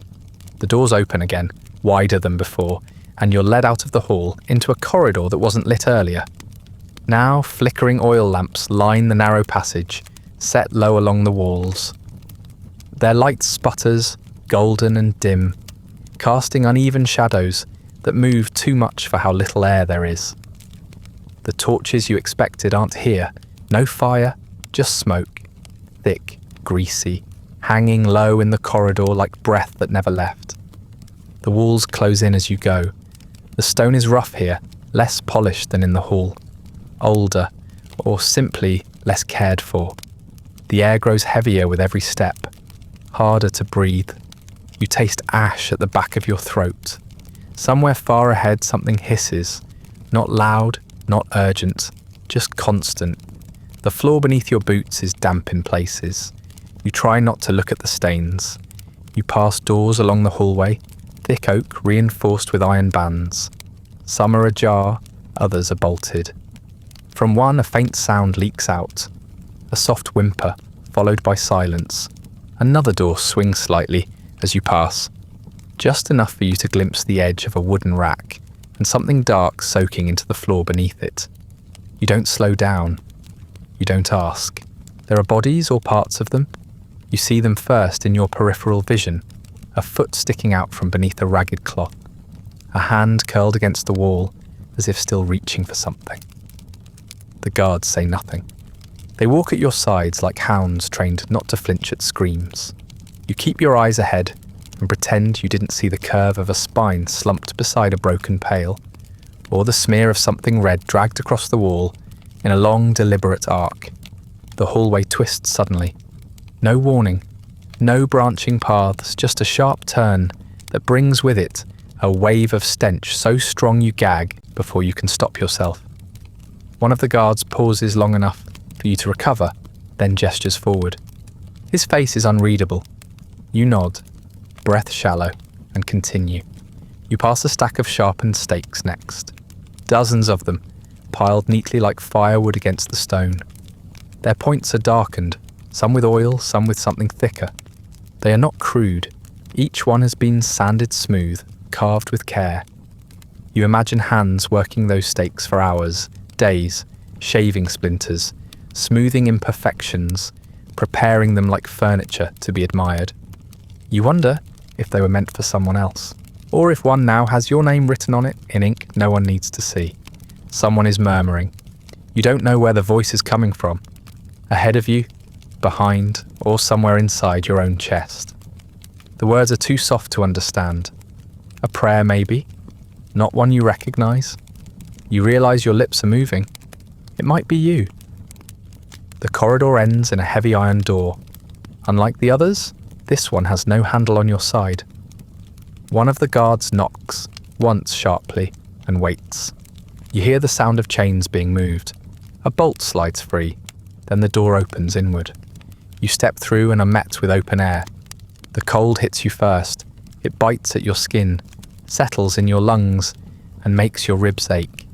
The doors open again, wider than before, and you're led out of the hall into a corridor that wasn't lit earlier. Now flickering oil lamps line the narrow passage, set low along the walls. Their light sputters, golden and dim, casting uneven shadows that move too much for how little air there is. The torches you expected aren't here. No fire, just smoke. Thick, greasy, hanging low in the corridor like breath that never left. The walls close in as you go. The stone is rough here, less polished than in the hall. Older, or simply less cared for. The air grows heavier with every step, harder to breathe. You taste ash at the back of your throat. Somewhere far ahead something hisses, not loud, not urgent, just constant. The floor beneath your boots is damp in places. You try not to look at the stains. You pass doors along the hallway, thick oak reinforced with iron bands. Some are ajar, others are bolted. From one a faint sound leaks out, a soft whimper, followed by silence. Another door swings slightly as you pass, just enough for you to glimpse the edge of a wooden rack and something dark soaking into the floor beneath it. You don't slow down. You don't ask. There are bodies or parts of them. You see them first in your peripheral vision, a foot sticking out from beneath a ragged cloth, a hand curled against the wall as if still reaching for something. The guards say nothing. They walk at your sides like hounds trained not to flinch at screams. You keep your eyes ahead and pretend you didn't see the curve of a spine slumped beside a broken pail, or the smear of something red dragged across the wall in a long, deliberate arc. The hallway twists suddenly. No warning, no branching paths, just a sharp turn that brings with it a wave of stench so strong you gag before you can stop yourself. One of the guards pauses long enough for you to recover, then gestures forward. His face is unreadable. You nod, breath shallow, and continue. You pass a stack of sharpened stakes next. Dozens of them, piled neatly like firewood against the stone. Their points are darkened, some with oil, some with something thicker. They are not crude. Each one has been sanded smooth, carved with care. You imagine hands working those stakes for hours, days, shaving splinters, smoothing imperfections, preparing them like furniture to be admired. You wonder if they were meant for someone else, or if one now has your name written on it in ink no one needs to see. Someone is murmuring. You don't know where the voice is coming from. Ahead of you, behind, or somewhere inside your own chest. The words are too soft to understand. A prayer maybe, not one you recognize. You realize your lips are moving. It might be you. The corridor ends in a heavy iron door. Unlike the others, this one has no handle on your side. One of the guards knocks, once sharply, and waits. You hear the sound of chains being moved. A bolt slides free, then the door opens inward. You step through and are met with open air. The cold hits you first. It bites at your skin, settles in your lungs, and makes your ribs ache.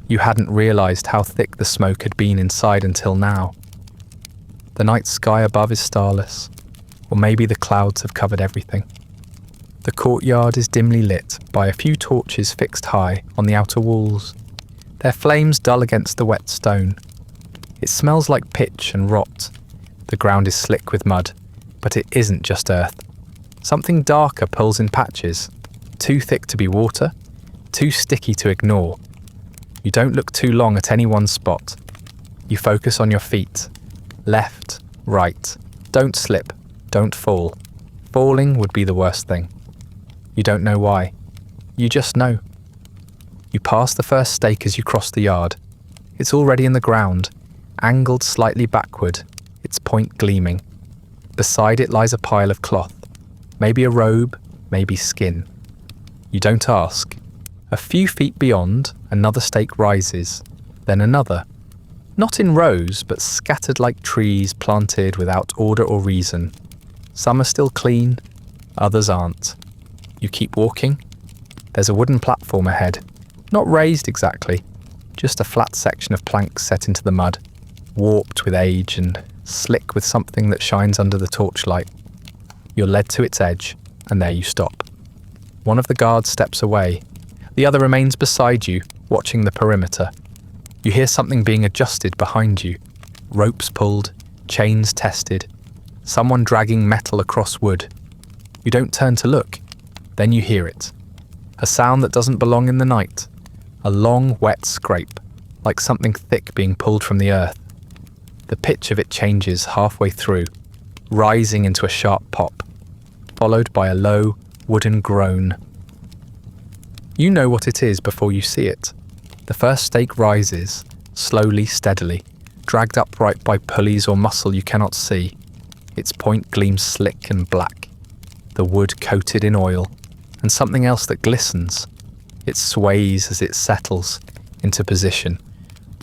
You hadn't realized how thick the smoke had been inside until now. The night sky above is starless, or maybe the clouds have covered everything. The courtyard is dimly lit by a few torches fixed high on the outer walls, their flames dull against the wet stone. It smells like pitch and rot. The ground is slick with mud, but it isn't just earth. Something darker pulls in patches, too thick to be water, too sticky to ignore. You don't look too long at any one spot. You focus on your feet. Left, right. Don't slip, don't fall. Falling would be the worst thing. You don't know why. You just know. You pass the first stake as you cross the yard. It's already in the ground, angled slightly backward, its point gleaming. Beside it lies a pile of cloth. Maybe a robe, maybe skin. You don't ask. A few feet beyond, another stake rises, then another. Not in rows, but scattered like trees planted without order or reason. Some are still clean, others aren't. You keep walking. There's a wooden platform ahead. Not raised exactly, just a flat section of planks set into the mud, warped with age and slick with something that shines under the torchlight. You're led to its edge, and there you stop. One of the guards steps away. The other remains beside you, watching the perimeter. You hear something being adjusted behind you. Ropes pulled, chains tested, someone dragging metal across wood. You don't turn to look. Then you hear it. A sound that doesn't belong in the night. A long, wet scrape, like something thick being pulled from the earth. The pitch of it changes halfway through, rising into a sharp pop, followed by a low, wooden groan. You know what it is before you see it. The first stake rises, slowly, steadily, dragged upright by pulleys or muscle you cannot see. Its point gleams slick and black, the wood coated in oil, and something else that glistens. It sways as it settles into position,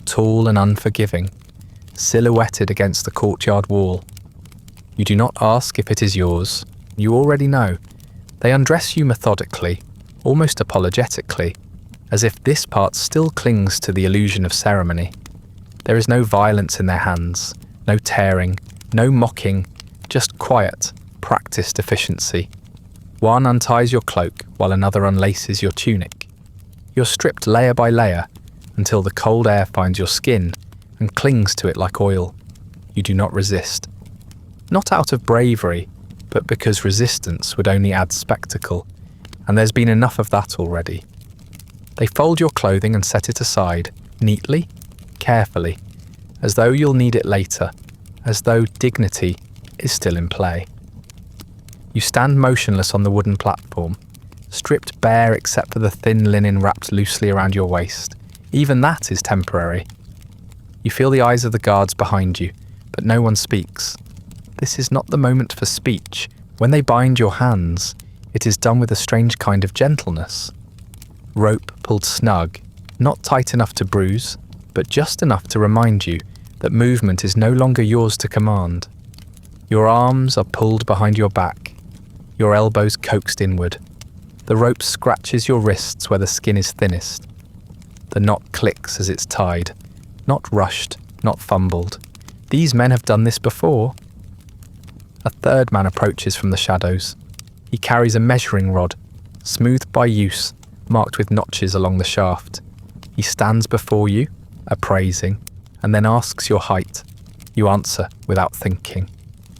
tall and unforgiving, silhouetted against the courtyard wall. You do not ask if it is yours. You already know. They undress you methodically, almost apologetically, as if this part still clings to the illusion of ceremony. There is no violence in their hands, no tearing, no mocking, just quiet, practiced efficiency. One unties your cloak while another unlaces your tunic. You're stripped layer by layer until the cold air finds your skin and clings to it like oil. You do not resist. Not out of bravery, but because resistance would only add spectacle, and there's been enough of that already. They fold your clothing and set it aside, neatly, carefully, as though you'll need it later, as though dignity is still in play. You stand motionless on the wooden platform, stripped bare except for the thin linen wrapped loosely around your waist. Even that is temporary. You feel the eyes of the guards behind you, but no one speaks. This is not the moment for speech. When they bind your hands, it is done with a strange kind of gentleness. Rope pulled snug, not tight enough to bruise, but just enough to remind you that movement is no longer yours to command. Your arms are pulled behind your back, your elbows coaxed inward. The rope scratches your wrists where the skin is thinnest. The knot clicks as it's tied. Not rushed, not fumbled. These men have done this before. A third man approaches from the shadows. He carries a measuring rod, smoothed by use, marked with notches along the shaft. He stands before you, appraising, and then asks your height. You answer without thinking.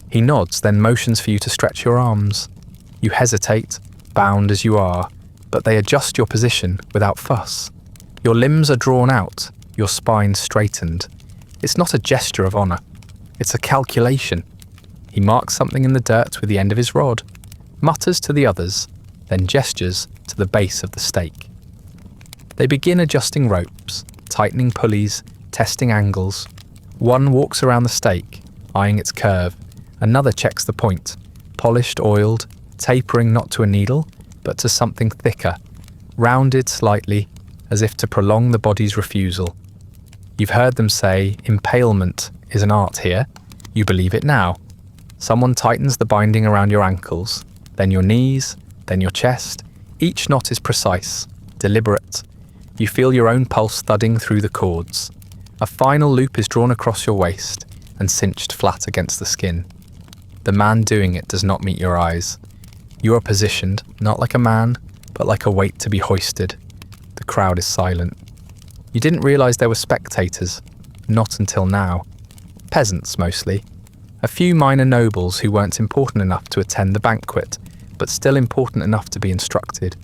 He nods, then motions for you to stretch your arms. You hesitate, bound as you are, but they adjust your position without fuss. Your limbs are drawn out, your spine straightened. It's not a gesture of honour. It's a calculation. He marks something in the dirt with the end of his rod, mutters to the others, then gestures to the base of the stake. They begin adjusting ropes, tightening pulleys, testing angles. One walks around the stake, eyeing its curve. Another checks the point, polished, oiled, tapering not to a needle, but to something thicker, rounded slightly, as if to prolong the body's refusal. You've heard them say impalement is an art here. You believe it now. Someone tightens the binding around your ankles, then your knees, then your chest. Each knot is precise, deliberate. You feel your own pulse thudding through the cords. A final loop is drawn across your waist and cinched flat against the skin. The man doing it does not meet your eyes. You are positioned, not like a man, but like a weight to be hoisted. The crowd is silent. You didn't realise there were spectators, not until now. Peasants, mostly. A few minor nobles who weren't important enough to attend the banquet, but still important enough to be instructed.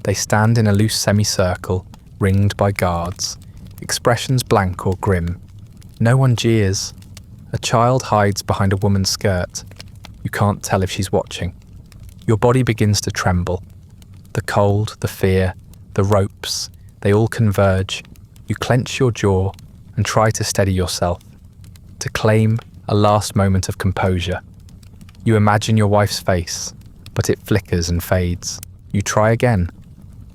They stand in a loose semicircle, ringed by guards, expressions blank or grim. No one jeers. A child hides behind a woman's skirt. You can't tell if she's watching. Your body begins to tremble. The cold, the fear, the ropes, they all converge. You clench your jaw and try to steady yourself, to claim a last moment of composure. You imagine your wife's face, but it flickers and fades. You try again.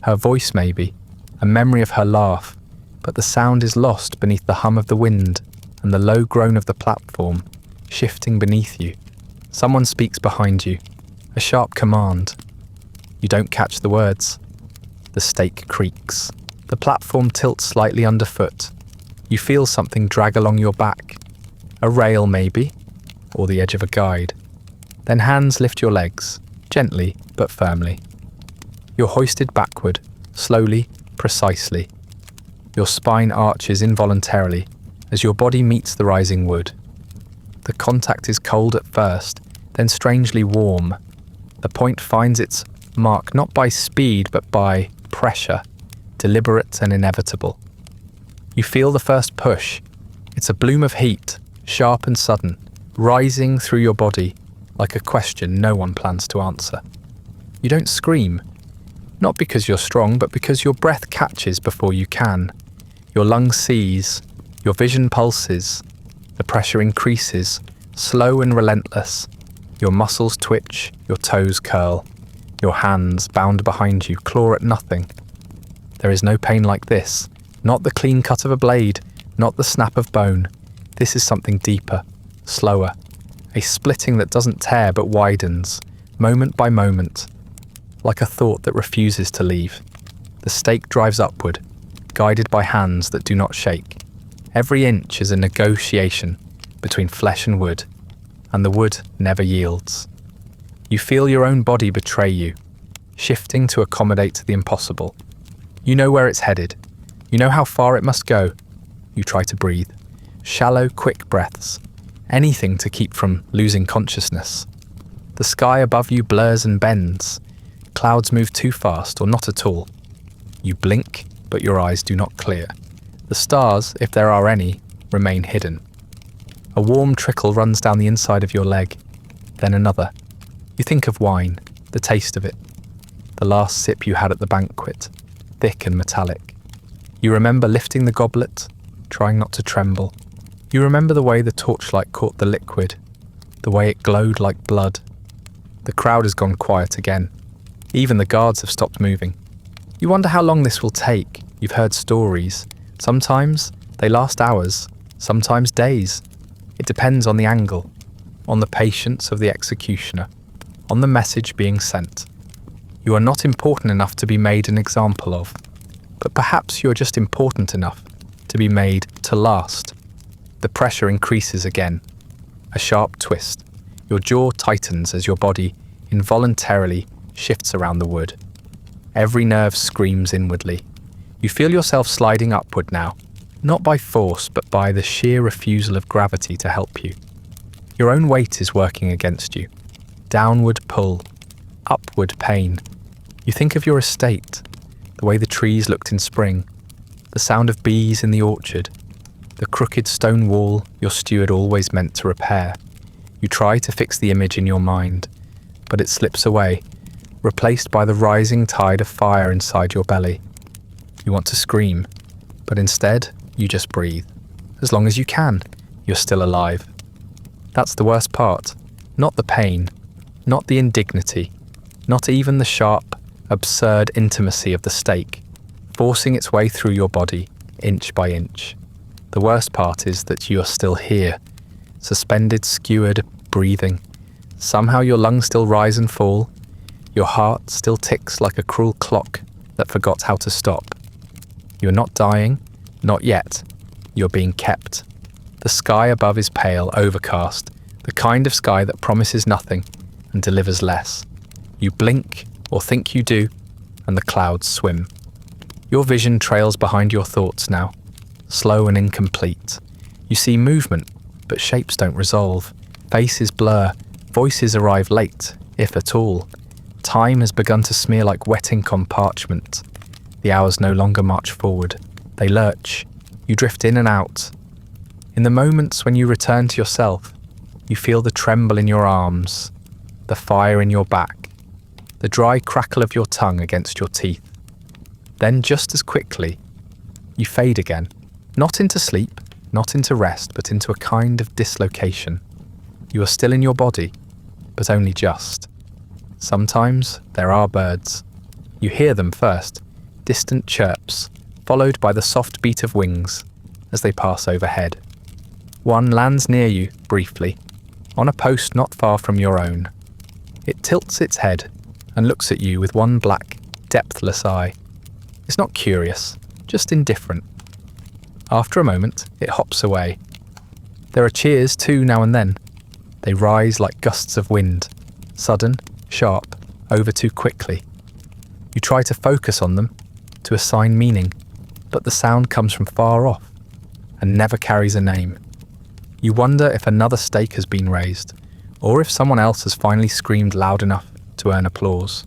Her voice maybe, a memory of her laugh, but the sound is lost beneath the hum of the wind and the low groan of the platform, shifting beneath you. Someone speaks behind you, a sharp command. You don't catch the words. The stake creaks. The platform tilts slightly underfoot. You feel something drag along your back. A rail maybe, or the edge of a guide. Then hands lift your legs, gently but firmly. You're hoisted backward, slowly, precisely. Your spine arches involuntarily as your body meets the rising wood. The contact is cold at first, then strangely warm. The point finds its mark not by speed but by pressure, deliberate and inevitable. You feel the first push. It's a bloom of heat, sharp and sudden, rising through your body like a question no one plans to answer. You don't scream, not because you're strong, but because your breath catches before you can. Your lungs seize, your vision pulses, the pressure increases, slow and relentless. Your muscles twitch, your toes curl. Your hands, bound behind you, claw at nothing. There is no pain like this. Not the clean cut of a blade, not the snap of bone. This is something deeper, slower. A splitting that doesn't tear but widens, moment by moment. Like a thought that refuses to leave. The stake drives upward, guided by hands that do not shake. Every inch is a negotiation between flesh and wood, and the wood never yields. You feel your own body betray you, shifting to accommodate the impossible. You know where it's headed. You know how far it must go. You try to breathe. Shallow, quick breaths. Anything to keep from losing consciousness. The sky above you blurs and bends. Clouds move too fast or not at all. You blink, but your eyes do not clear. The stars, if there are any, remain hidden. A warm trickle runs down the inside of your leg, then another. You think of wine, the taste of it. The last sip you had at the banquet, thick and metallic. You remember lifting the goblet, trying not to tremble. You remember the way the torchlight caught the liquid, the way it glowed like blood. The crowd has gone quiet again. Even the guards have stopped moving. You wonder how long this will take. You've heard stories. Sometimes they last hours, sometimes days. It depends on the angle, on the patience of the executioner, on the message being sent. You are not important enough to be made an example of. but perhaps you're just important enough to be made to last. The pressure increases again. A sharp twist. Your jaw tightens as your body involuntarily shifts around the wood. Every nerve screams inwardly. You feel yourself sliding upward now, not by force, but by the sheer refusal of gravity to help you. Your own weight is working against you. Downward pull, upward pain. You think of your estate, the way the trees looked in spring, the sound of bees in the orchard, the crooked stone wall your steward always meant to repair. You try to fix the image in your mind, but it slips away, replaced by the rising tide of fire inside your belly. You want to scream, but instead you just breathe. As long as you can, you're still alive. That's the worst part. Not the pain, not the indignity, not even the sharp, absurd intimacy of the stake, forcing its way through your body, inch by inch. The worst part is that you are still here, suspended, skewered, breathing. Somehow your lungs still rise and fall. Your heart still ticks like a cruel clock that forgot how to stop. You're not dying, not yet. You're being kept. The sky above is pale, overcast, the kind of sky that promises nothing and delivers less. You blink, or think you do, and the clouds swim. Your vision trails behind your thoughts now, slow and incomplete. You see movement, but shapes don't resolve. Faces blur, voices arrive late, if at all. Time has begun to smear like wet ink on parchment. The hours no longer march forward. They lurch. You drift in and out. In the moments when you return to yourself, you feel the tremble in your arms, the fire in your back, the dry crackle of your tongue against your teeth. Then just as quickly, you fade again, not into sleep, not into rest, but into a kind of dislocation. You are still in your body, but only just. Sometimes there are birds. You hear them first, distant chirps, followed by the soft beat of wings as they pass overhead. One lands near you, briefly, on a post not far from your own. It tilts its head and looks at you with one black, depthless eye. It's not curious, just indifferent. After a moment, it hops away. There are cheers too now and then. They rise like gusts of wind, sudden, sharp, over too quickly. You try to focus on them, to assign meaning, but the sound comes from far off and never carries a name. You wonder if another stake has been raised, or if someone else has finally screamed loud enough to earn applause.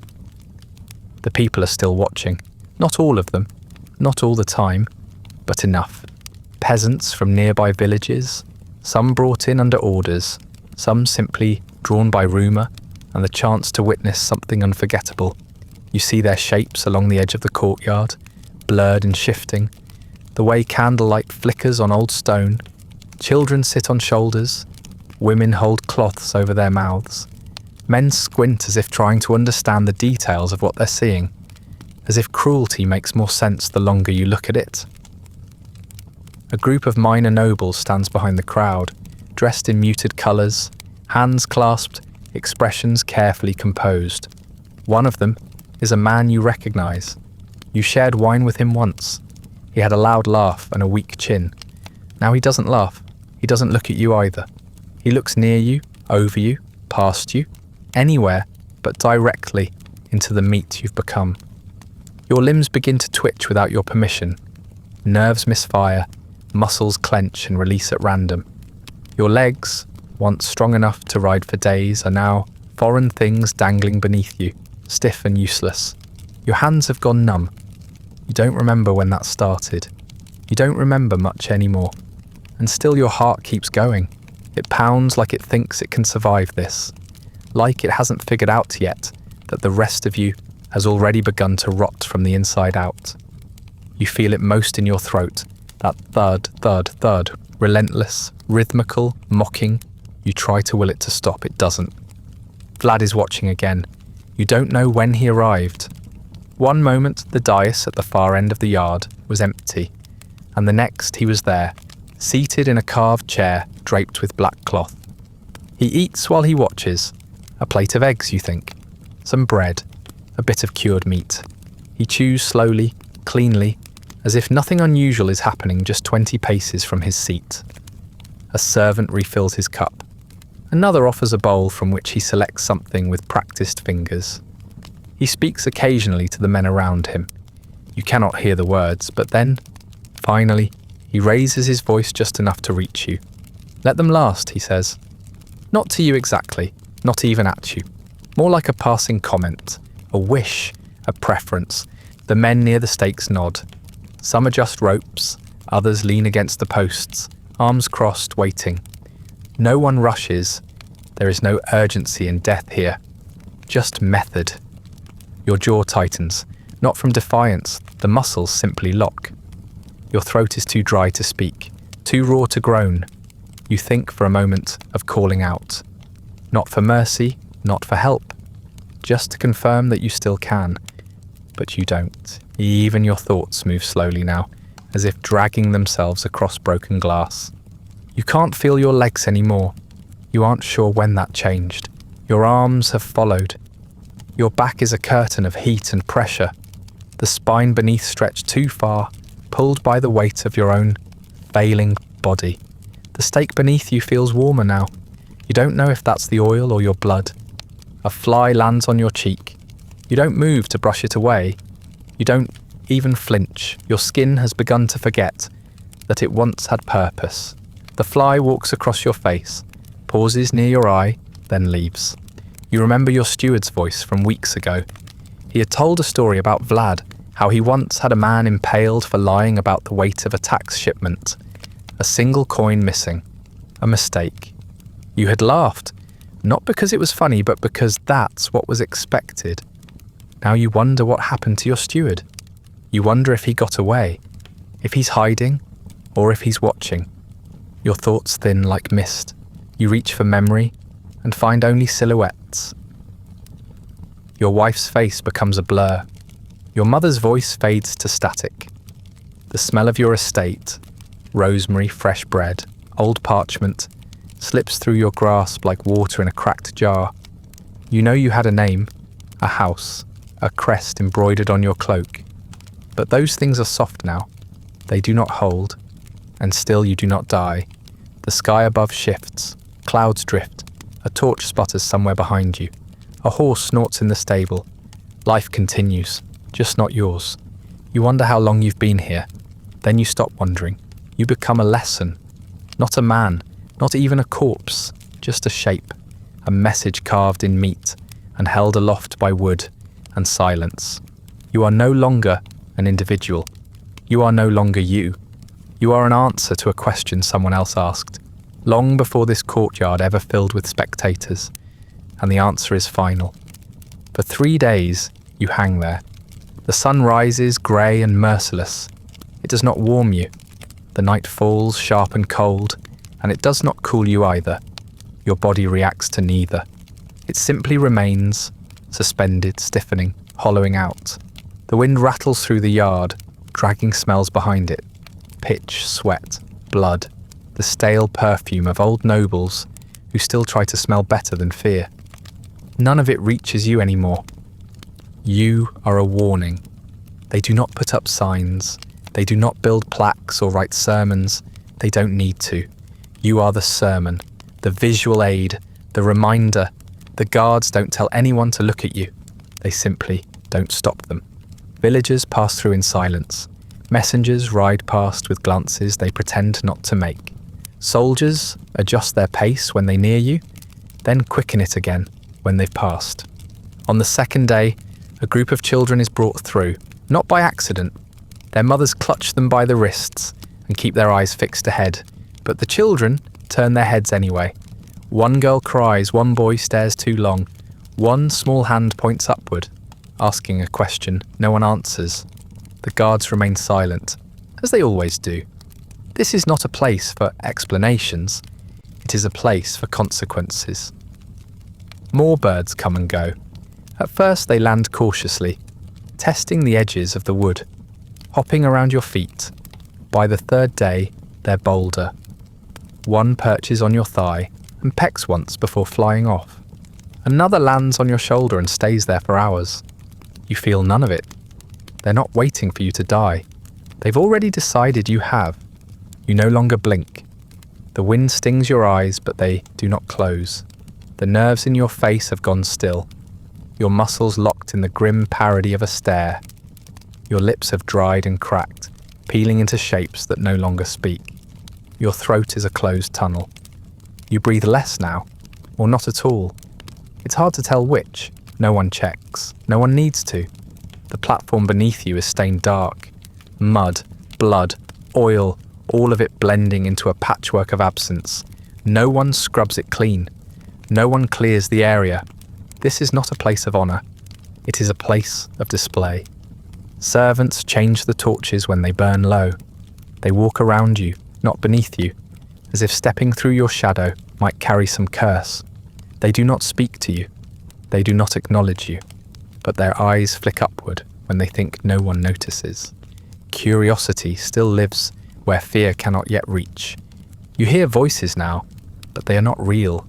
The people are still watching. Not all of them, not all the time, but enough. Peasants from nearby villages, some brought in under orders, some simply drawn by rumour and the chance to witness something unforgettable. You see their shapes along the edge of the courtyard, blurred and shifting, the way candlelight flickers on old stone. Children sit on shoulders, women hold cloths over their mouths. Men squint as if trying to understand the details of what they're seeing, as if cruelty makes more sense the longer you look at it. A group of minor nobles stands behind the crowd, dressed in muted colours, hands clasped, expressions carefully composed. One of them is a man you recognise. You shared wine with him once. He had a loud laugh and a weak chin. Now he doesn't laugh. He doesn't look at you either. He looks near you, over you, past you, anywhere but directly into the meat you've become. Your limbs begin to twitch without your permission. Nerves misfire, muscles clench and release at random. Your legs, once strong enough to ride for days, are now foreign things dangling beneath you, stiff and useless. Your hands have gone numb. You don't remember when that started. You don't remember much anymore. And still your heart keeps going. It pounds like it thinks it can survive this. Like it hasn't figured out yet that the rest of you has already begun to rot from the inside out. You feel it most in your throat, that thud, thud, thud, relentless, rhythmical, mocking. You try to will it to stop, it doesn't. Vlad is watching again. You don't know when he arrived. One moment the dais at the far end of the yard was empty, and the next he was there, seated in a carved chair draped with black cloth. He eats while he watches. A plate of eggs, you think. Some bread. A bit of cured meat. He chews slowly, cleanly, as if nothing unusual is happening just 20 paces from his seat. A servant refills his cup. Another offers a bowl from which he selects something with practiced fingers. He speaks occasionally to the men around him. You cannot hear the words, but then, finally, he raises his voice just enough to reach you. Let them last, he says. Not to you exactly, not even at you. More like a passing comment, a wish, a preference. The men near the stakes nod. Some adjust ropes, others lean against the posts, arms crossed, waiting. No one rushes. There is no urgency in death here. Just method. Your jaw tightens, not from defiance, the muscles simply lock. Your throat is too dry to speak, too raw to groan. You think for a moment of calling out. Not for mercy, not for help. Just to confirm that you still can. But you don't. Even your thoughts move slowly now, as if dragging themselves across broken glass. You can't feel your legs anymore. You aren't sure when that changed. Your arms have followed. Your back is a curtain of heat and pressure. The spine beneath stretched too far, pulled by the weight of your own failing body. The stake beneath you feels warmer now. You don't know if that's the oil or your blood. A fly lands on your cheek. You don't move to brush it away. You don't even flinch. Your skin has begun to forget that it once had purpose. The fly walks across your face, pauses near your eye, then leaves. You remember your steward's voice from weeks ago. He had told a story about Vlad, how he once had a man impaled for lying about the weight of a tax shipment. A single coin missing. A mistake. You had laughed, not because it was funny, but because that's what was expected. Now you wonder what happened to your steward. You wonder if he got away, if he's hiding, or if he's watching. Your thoughts thin like mist. You reach for memory and find only silhouettes. Your wife's face becomes a blur. Your mother's voice fades to static. The smell of your estate, rosemary, fresh bread, old parchment, slips through your grasp like water in a cracked jar. You know you had a name, a house, a crest embroidered on your cloak. But those things are soft now. They do not hold, and still you do not die. The sky above shifts, clouds drift, a torch sputters somewhere behind you. A horse snorts in the stable. Life continues, just not yours. You wonder how long you've been here. Then you stop wondering. You become a lesson. Not a man, not even a corpse, just a shape. A message carved in meat and held aloft by wood and silence. You are no longer an individual. You are no longer you. You are an answer to a question someone else asked, long before this courtyard ever filled with spectators, and the answer is final. For 3 days, you hang there. The sun rises grey and merciless. It does not warm you. The night falls sharp and cold, and it does not cool you either. Your body reacts to neither. It simply remains, suspended, stiffening, hollowing out. The wind rattles through the yard, dragging smells behind it. Pitch, sweat, blood, the stale perfume of old nobles who still try to smell better than fear. None of it reaches you anymore. You are a warning. They do not put up signs. They do not build plaques or write sermons. They don't need to. You are the sermon, the visual aid, the reminder. The guards don't tell anyone to look at you. They simply don't stop them. Villagers pass through in silence. Messengers ride past with glances they pretend not to make. Soldiers adjust their pace when they near you, then quicken it again when they've passed. On the second day, a group of children is brought through, not by accident. Their mothers clutch them by the wrists and keep their eyes fixed ahead, but the children turn their heads anyway. One girl cries, one boy stares too long, one small hand points upward, asking a question no one answers. The guards remain silent, as they always do. This is not a place for explanations. It is a place for consequences. More birds come and go. At first they land cautiously, testing the edges of the wood, hopping around your feet. By the third day, they're bolder. One perches on your thigh and pecks once before flying off. Another lands on your shoulder and stays there for hours. You feel none of it. They're not waiting for you to die. They've already decided you have. You no longer blink. The wind stings your eyes, but they do not close. The nerves in your face have gone still. Your muscles locked in the grim parody of a stare. Your lips have dried and cracked, peeling into shapes that no longer speak. Your throat is a closed tunnel. You breathe less now, or not at all. It's hard to tell which. No one checks. No one needs to. The platform beneath you is stained dark. Mud, blood, oil, all of it blending into a patchwork of absence. No one scrubs it clean. No one clears the area. This is not a place of honour. It is a place of display. Servants change the torches when they burn low. They walk around you, not beneath you, as if stepping through your shadow might carry some curse. They do not speak to you. They do not acknowledge you, but their eyes flick upward when they think no one notices. Curiosity still lives where fear cannot yet reach. You hear voices now, but they are not real.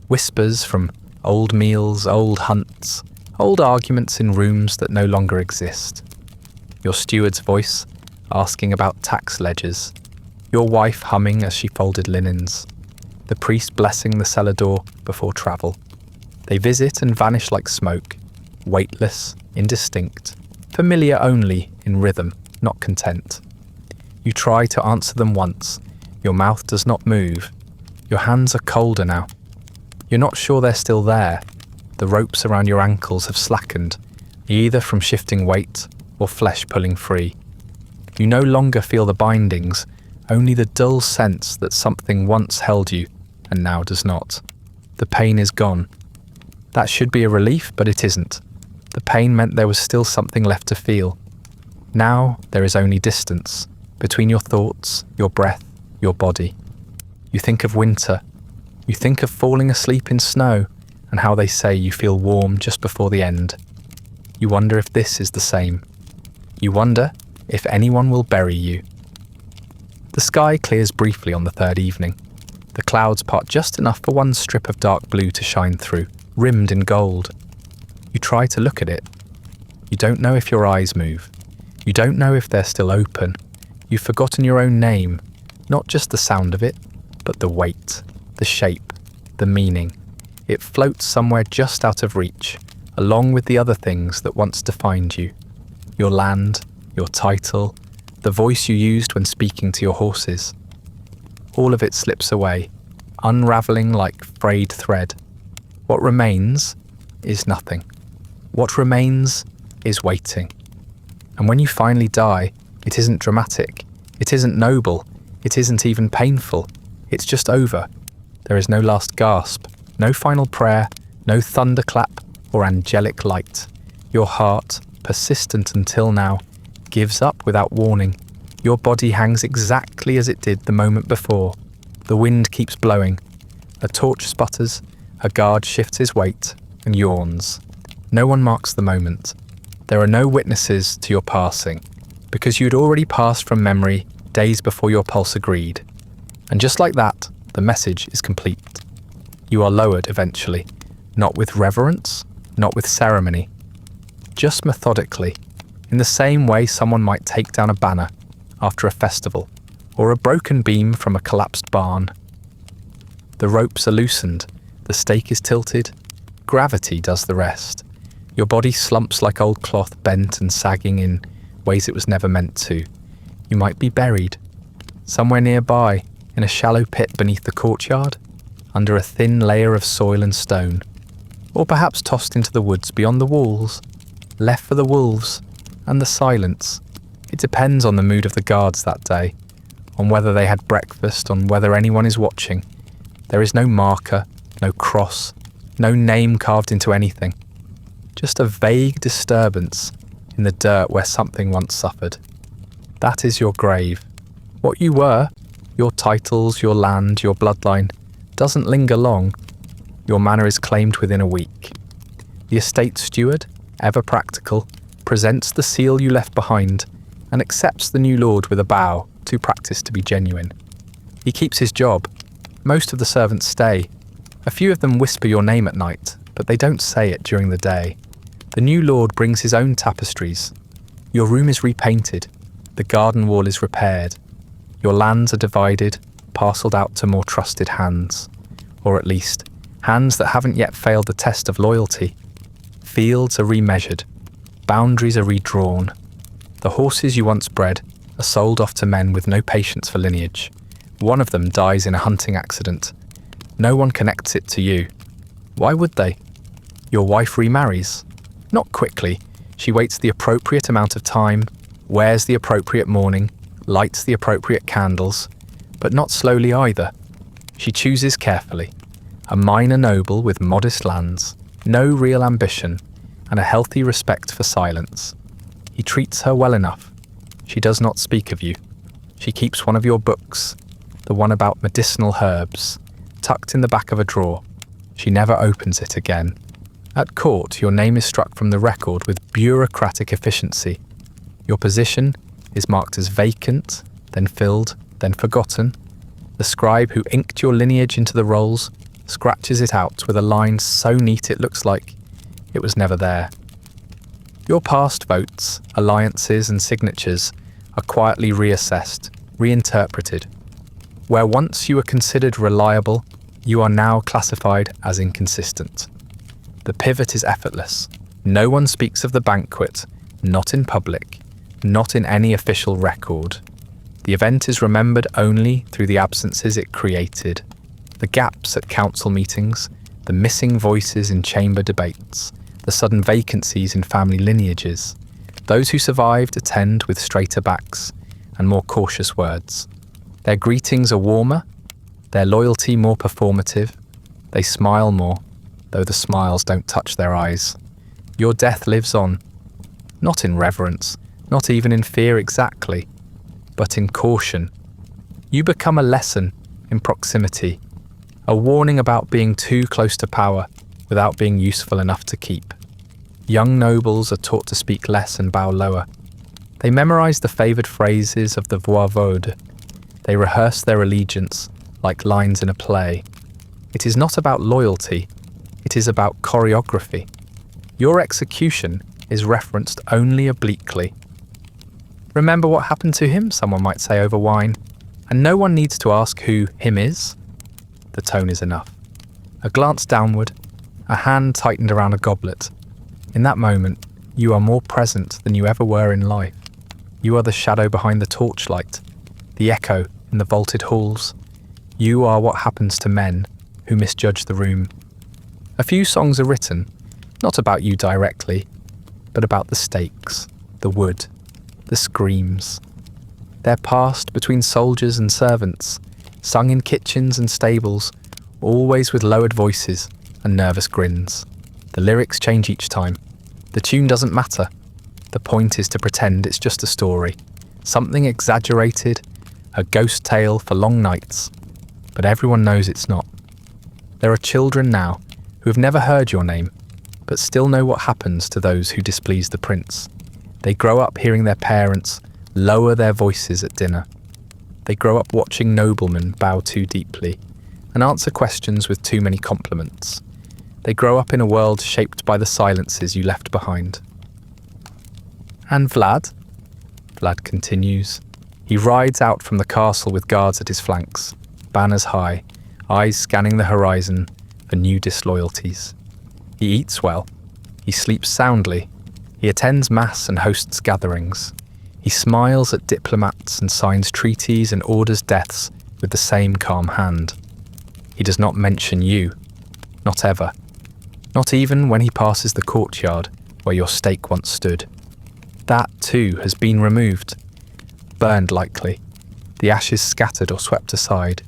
Whispers from old meals, old hunts, old arguments in rooms that no longer exist. Your steward's voice asking about tax ledgers. Your wife humming as she folded linens. The priest blessing the cellar door before travel. They visit and vanish like smoke, weightless, indistinct, familiar only in rhythm, not content. You try to answer them once. Your mouth does not move. Your hands are colder now. You're not sure they're still there. The ropes around your ankles have slackened, either from shifting weight or flesh pulling free. You no longer feel the bindings, only the dull sense that something once held you and now does not. The pain is gone. That should be a relief, but it isn't. The pain meant there was still something left to feel. Now there is only distance between your thoughts, your breath, your body. You think of winter. You think of falling asleep in snow and how they say you feel warm just before the end. You wonder if this is the same. You wonder if anyone will bury you. The sky clears briefly on the third evening. The clouds part just enough for one strip of dark blue to shine through, rimmed in gold. You try to look at it. You don't know if your eyes move. You don't know if they're still open. You've forgotten your own name, not just the sound of it, but the weight, the shape, the meaning. It floats somewhere just out of reach, along with the other things that once defined you. Your land, your title, the voice you used when speaking to your horses. All of it slips away, unravelling like frayed thread. What remains is nothing. What remains is waiting. And when you finally die, it isn't dramatic, it isn't noble, it isn't even painful. It's just over. There is no last gasp, no final prayer, no thunderclap or angelic light. Your heart, persistent until now, gives up without warning. Your body hangs exactly as it did the moment before. The wind keeps blowing. A torch sputters, a guard shifts his weight and yawns. No one marks the moment. There are no witnesses to your passing, because you'd already passed from memory days before your pulse agreed. And just like that, the message is complete. You are lowered eventually, not with reverence, not with ceremony, just methodically, in the same way someone might take down a banner after a festival, or a broken beam from a collapsed barn. The ropes are loosened, the stake is tilted, gravity does the rest. Your body slumps like old cloth, bent and sagging in ways it was never meant to. You might be buried, somewhere nearby, in a shallow pit beneath the courtyard, under a thin layer of soil and stone, or perhaps tossed into the woods beyond the walls, left for the wolves and the silence. It depends on the mood of the guards that day, on whether they had breakfast, on whether anyone is watching. There is no marker, no cross, no name carved into anything. Just a vague disturbance in the dirt where something once suffered. That is your grave. What you were, your titles, your land, your bloodline, doesn't linger long. Your manor is claimed within a week. The estate steward, ever practical, presents the seal you left behind and accepts the new lord with a bow, too practiced to be genuine. He keeps his job. Most of the servants stay. A few of them whisper your name at night, but they don't say it during the day. The new lord brings his own tapestries. Your room is repainted. The garden wall is repaired. Your lands are divided, parcelled out to more trusted hands. Or at least, hands that haven't yet failed the test of loyalty. Fields are remeasured. Boundaries are redrawn. The horses you once bred are sold off to men with no patience for lineage. One of them dies in a hunting accident. No one connects it to you. Why would they? Your wife remarries. Not quickly. She waits the appropriate amount of time, wears the appropriate mourning, lights the appropriate candles, but not slowly either. She chooses carefully. A minor noble with modest lands, no real ambition, and a healthy respect for silence. He treats her well enough. She does not speak of you. She keeps one of your books, the one about medicinal herbs, tucked in the back of a drawer. She never opens it again. At court, your name is struck from the record with bureaucratic efficiency. Your position is marked as vacant, then filled, then forgotten. The scribe who inked your lineage into the rolls scratches it out with a line so neat it looks like it was never there. Your past votes, alliances and signatures are quietly reassessed, reinterpreted. Where once you were considered reliable, you are now classified as inconsistent. The pivot is effortless. No one speaks of the banquet, not in public, not in any official record. The event is remembered only through the absences it created, the gaps at council meetings, the missing voices in chamber debates, the sudden vacancies in family lineages. Those who survived attend with straighter backs and more cautious words. Their greetings are warmer, their loyalty more performative. They smile more, though the smiles don't touch their eyes. Your death lives on, not in reverence, not even in fear exactly, but in caution. You become a lesson in proximity, a warning about being too close to power without being useful enough to keep. Young nobles are taught to speak less and bow lower. They memorize the favoured phrases of the voivode. They rehearse their allegiance like lines in a play. It is not about loyalty, it is about choreography. Your execution is referenced only obliquely. Remember what happened to him, someone might say over wine, and no one needs to ask who him is. The tone is enough. A glance downward, a hand tightened around a goblet. In that moment, you are more present than you ever were in life. You are the shadow behind the torchlight, the echo in the vaulted halls. You are what happens to men who misjudge the room. A few songs are written, not about you directly, but about the stakes, the wood, the screams. They're passed between soldiers and servants, sung in kitchens and stables, always with lowered voices and nervous grins. The lyrics change each time. The tune doesn't matter. The point is to pretend it's just a story, something exaggerated, a ghost tale for long nights. But everyone knows it's not. There are children now who have never heard your name, but still know what happens to those who displease the prince. They grow up hearing their parents lower their voices at dinner. They grow up watching noblemen bow too deeply and answer questions with too many compliments. They grow up in a world shaped by the silences you left behind. And Vlad? Vlad continues. He rides out from the castle with guards at his flanks, banners high, eyes scanning the horizon for new disloyalties. He eats well. He sleeps soundly. He attends mass and hosts gatherings. He smiles at diplomats and signs treaties and orders deaths with the same calm hand. He does not mention you. Not ever. Not even when he passes the courtyard where your stake once stood. That, too, has been removed. Burned likely. The ashes scattered or swept aside.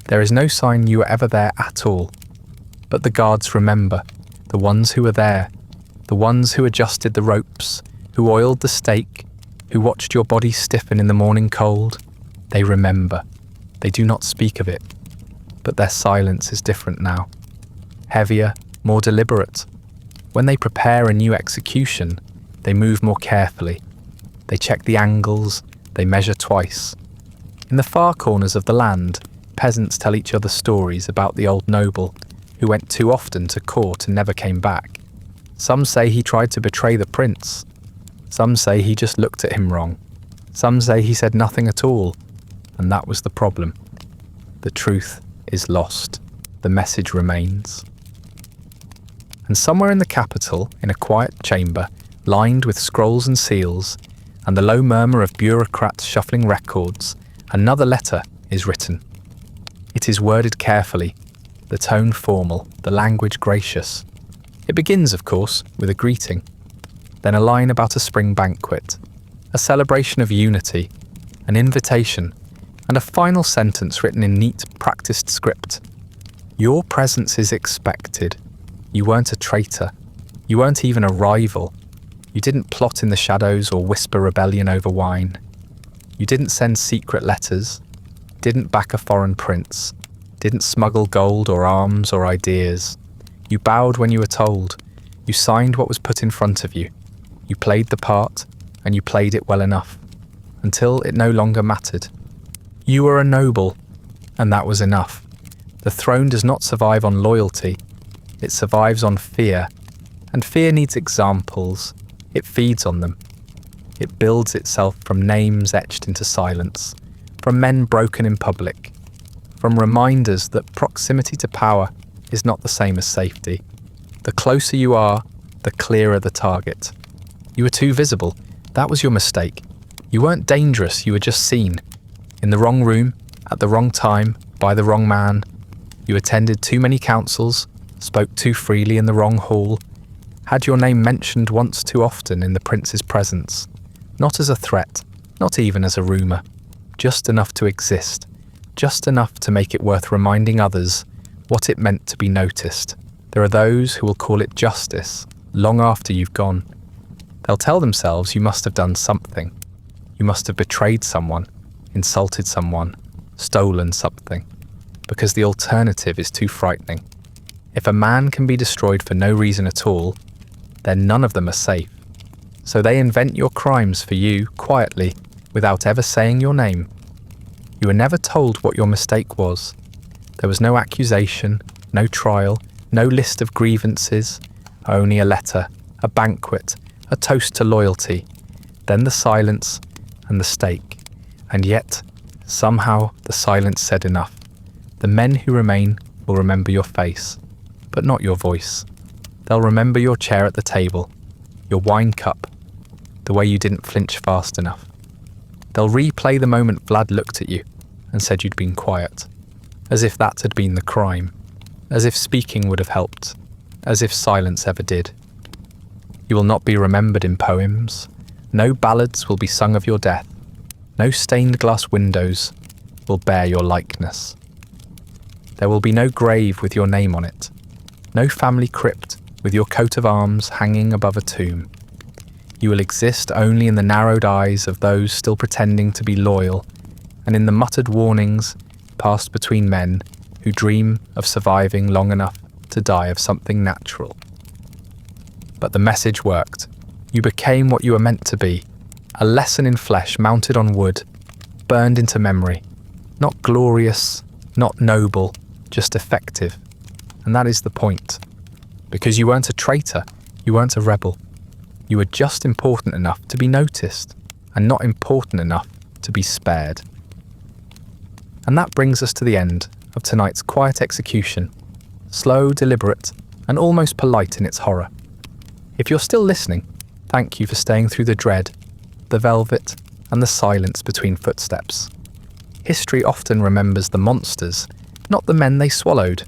There is no sign you were ever there at all. But the guards remember. The ones who were there. The ones who adjusted the ropes. Who oiled the stake. Who watched your body stiffen in the morning cold. They remember. They do not speak of it. But their silence is different now. Heavier, more deliberate. When they prepare a new execution, they move more carefully. They check the angles, they measure twice. In the far corners of the land, peasants tell each other stories about the old noble who went too often to court and never came back. Some say he tried to betray the prince. Some say he just looked at him wrong. Some say he said nothing at all, and that was the problem. The truth is lost. The message remains. And somewhere in the capital, in a quiet chamber, lined with scrolls and seals, and the low murmur of bureaucrats shuffling records, another letter is written. It is worded carefully, the tone formal, the language gracious. It begins, of course, with a greeting, then a line about a spring banquet, a celebration of unity, an invitation, and a final sentence written in neat, practiced script. Your presence is expected. You weren't a traitor. You weren't even a rival. You didn't plot in the shadows or whisper rebellion over wine. You didn't send secret letters, didn't back a foreign prince, didn't smuggle gold or arms or ideas. You bowed when you were told. You signed what was put in front of you. You played the part, and you played it well enough, until it no longer mattered. You were a noble, and that was enough. The throne does not survive on loyalty. It survives on fear, and fear needs examples. It feeds on them. It builds itself from names etched into silence, from men broken in public, from reminders that proximity to power is not the same as safety. The closer you are, the clearer the target. You were too visible. That was your mistake. You weren't dangerous, you were just seen. In the wrong room, at the wrong time, by the wrong man. You attended too many councils, spoke too freely in the wrong hall, had your name mentioned once too often in the prince's presence, not as a threat, not even as a rumour, just enough to exist, just enough to make it worth reminding others what it meant to be noticed. There are those who will call it justice, long after you've gone. They'll tell themselves you must have done something. You must have betrayed someone, insulted someone, stolen something, because the alternative is too frightening. If a man can be destroyed for no reason at all, then none of them are safe. So they invent your crimes for you, quietly, without ever saying your name. You were never told what your mistake was. There was no accusation, no trial, no list of grievances, only a letter, a banquet, a toast to loyalty, then the silence and the stake. And yet, somehow, the silence said enough. The men who remain will remember your face, but not your voice. They'll remember your chair at the table, your wine cup, the way you didn't flinch fast enough. They'll replay the moment Vlad looked at you and said you'd been quiet, as if that had been the crime, as if speaking would have helped, as if silence ever did. You will not be remembered in poems. No ballads will be sung of your death. No stained glass windows will bear your likeness. There will be no grave with your name on it, no family crypt with your coat of arms hanging above a tomb. You will exist only in the narrowed eyes of those still pretending to be loyal, and in the muttered warnings passed between men who dream of surviving long enough to die of something natural. But the message worked. You became what you were meant to be, a lesson in flesh mounted on wood, burned into memory. Not glorious, not noble, just effective. And that is the point. Because you weren't a traitor, you weren't a rebel. You were just important enough to be noticed, and not important enough to be spared. And that brings us to the end of tonight's quiet execution, slow, deliberate, and almost polite in its horror. If you're still listening, thank you for staying through the dread, the velvet, and the silence between footsteps. History often remembers the monsters, not the men they swallowed.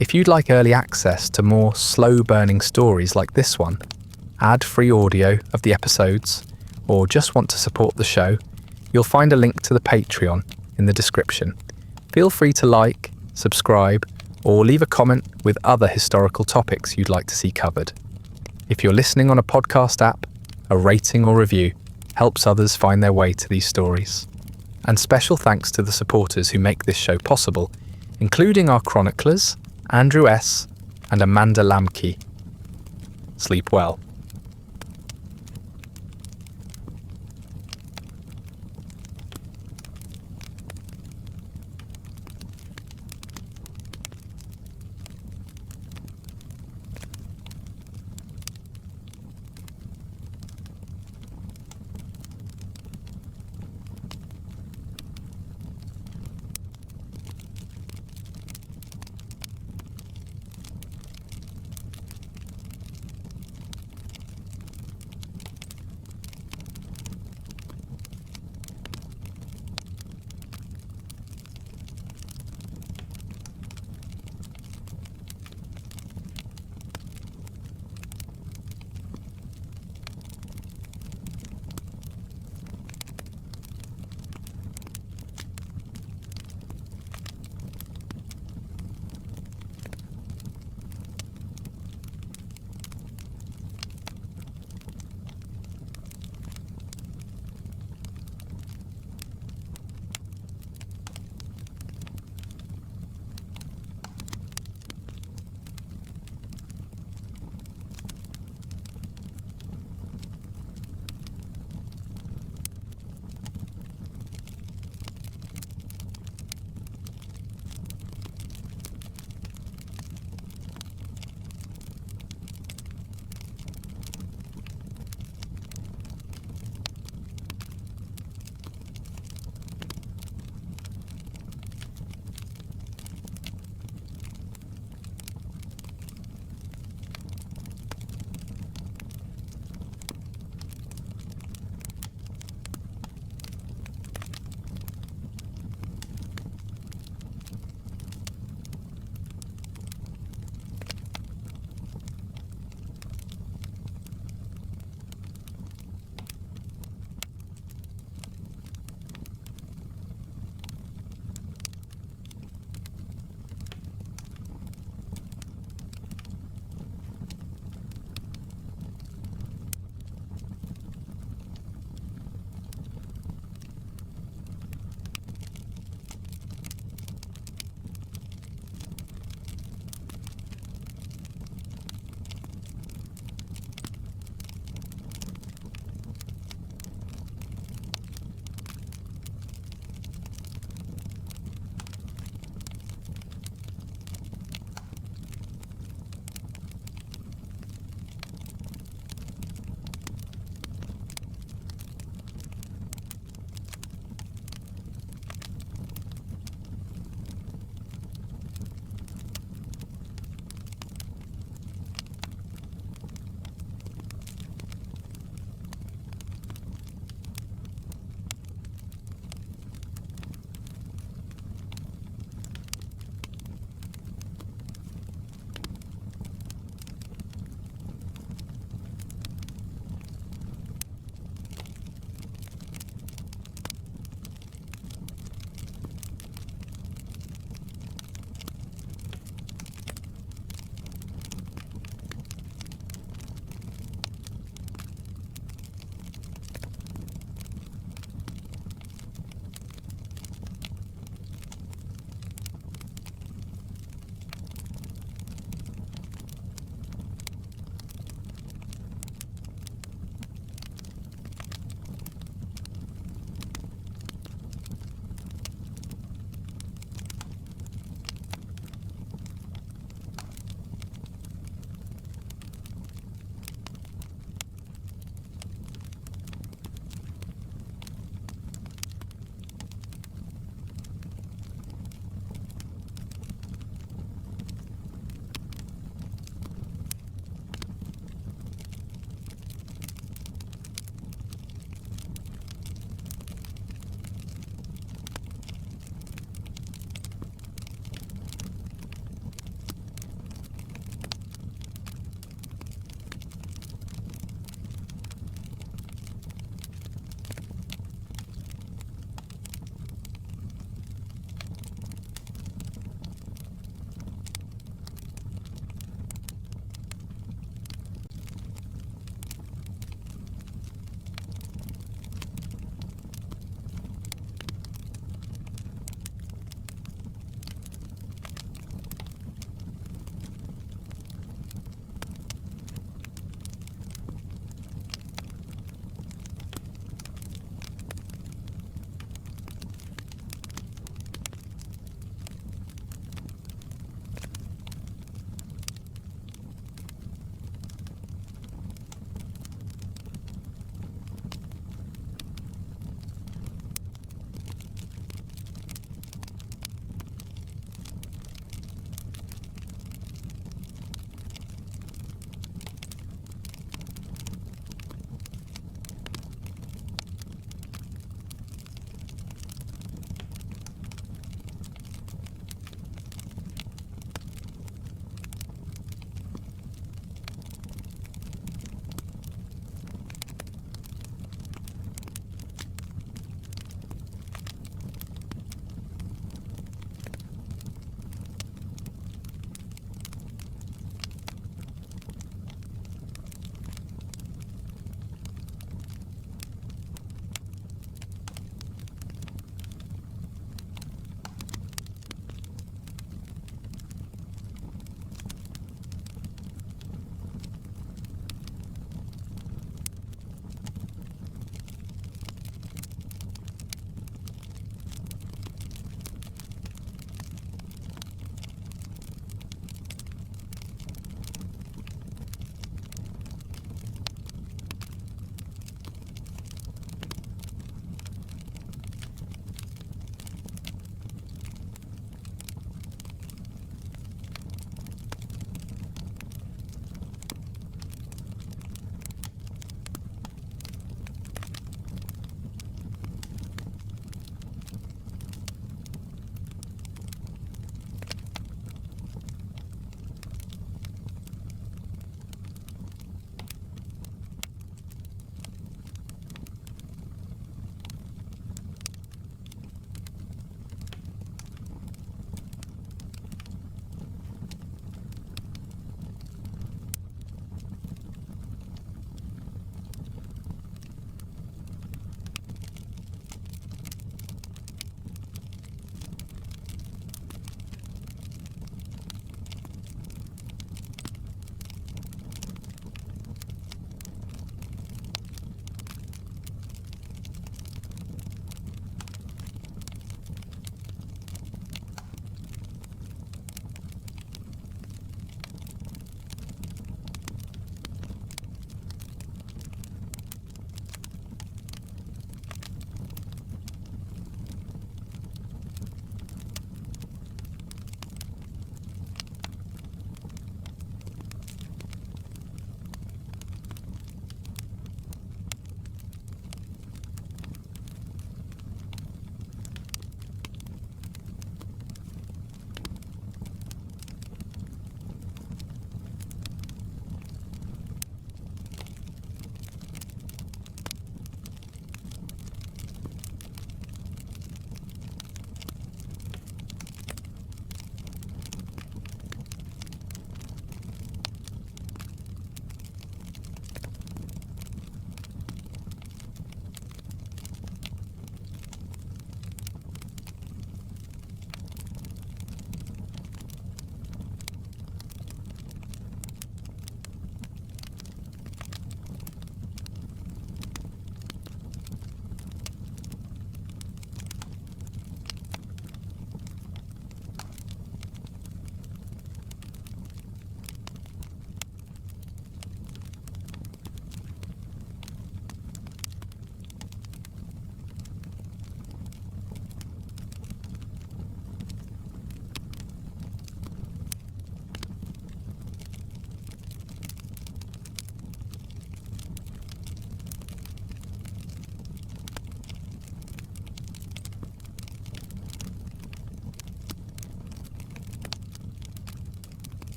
If you'd like early access to more slow-burning stories like this one, ad-free audio of the episodes, or just want to support the show, you'll find a link to the Patreon in the description. Feel free to like, subscribe, or leave a comment with other historical topics you'd like to see covered. If you're listening on a podcast app, a rating or review helps others find their way to these stories. And special thanks to the supporters who make this show possible, including our chroniclers, Andrew S. and Amanda Lamke. Sleep well.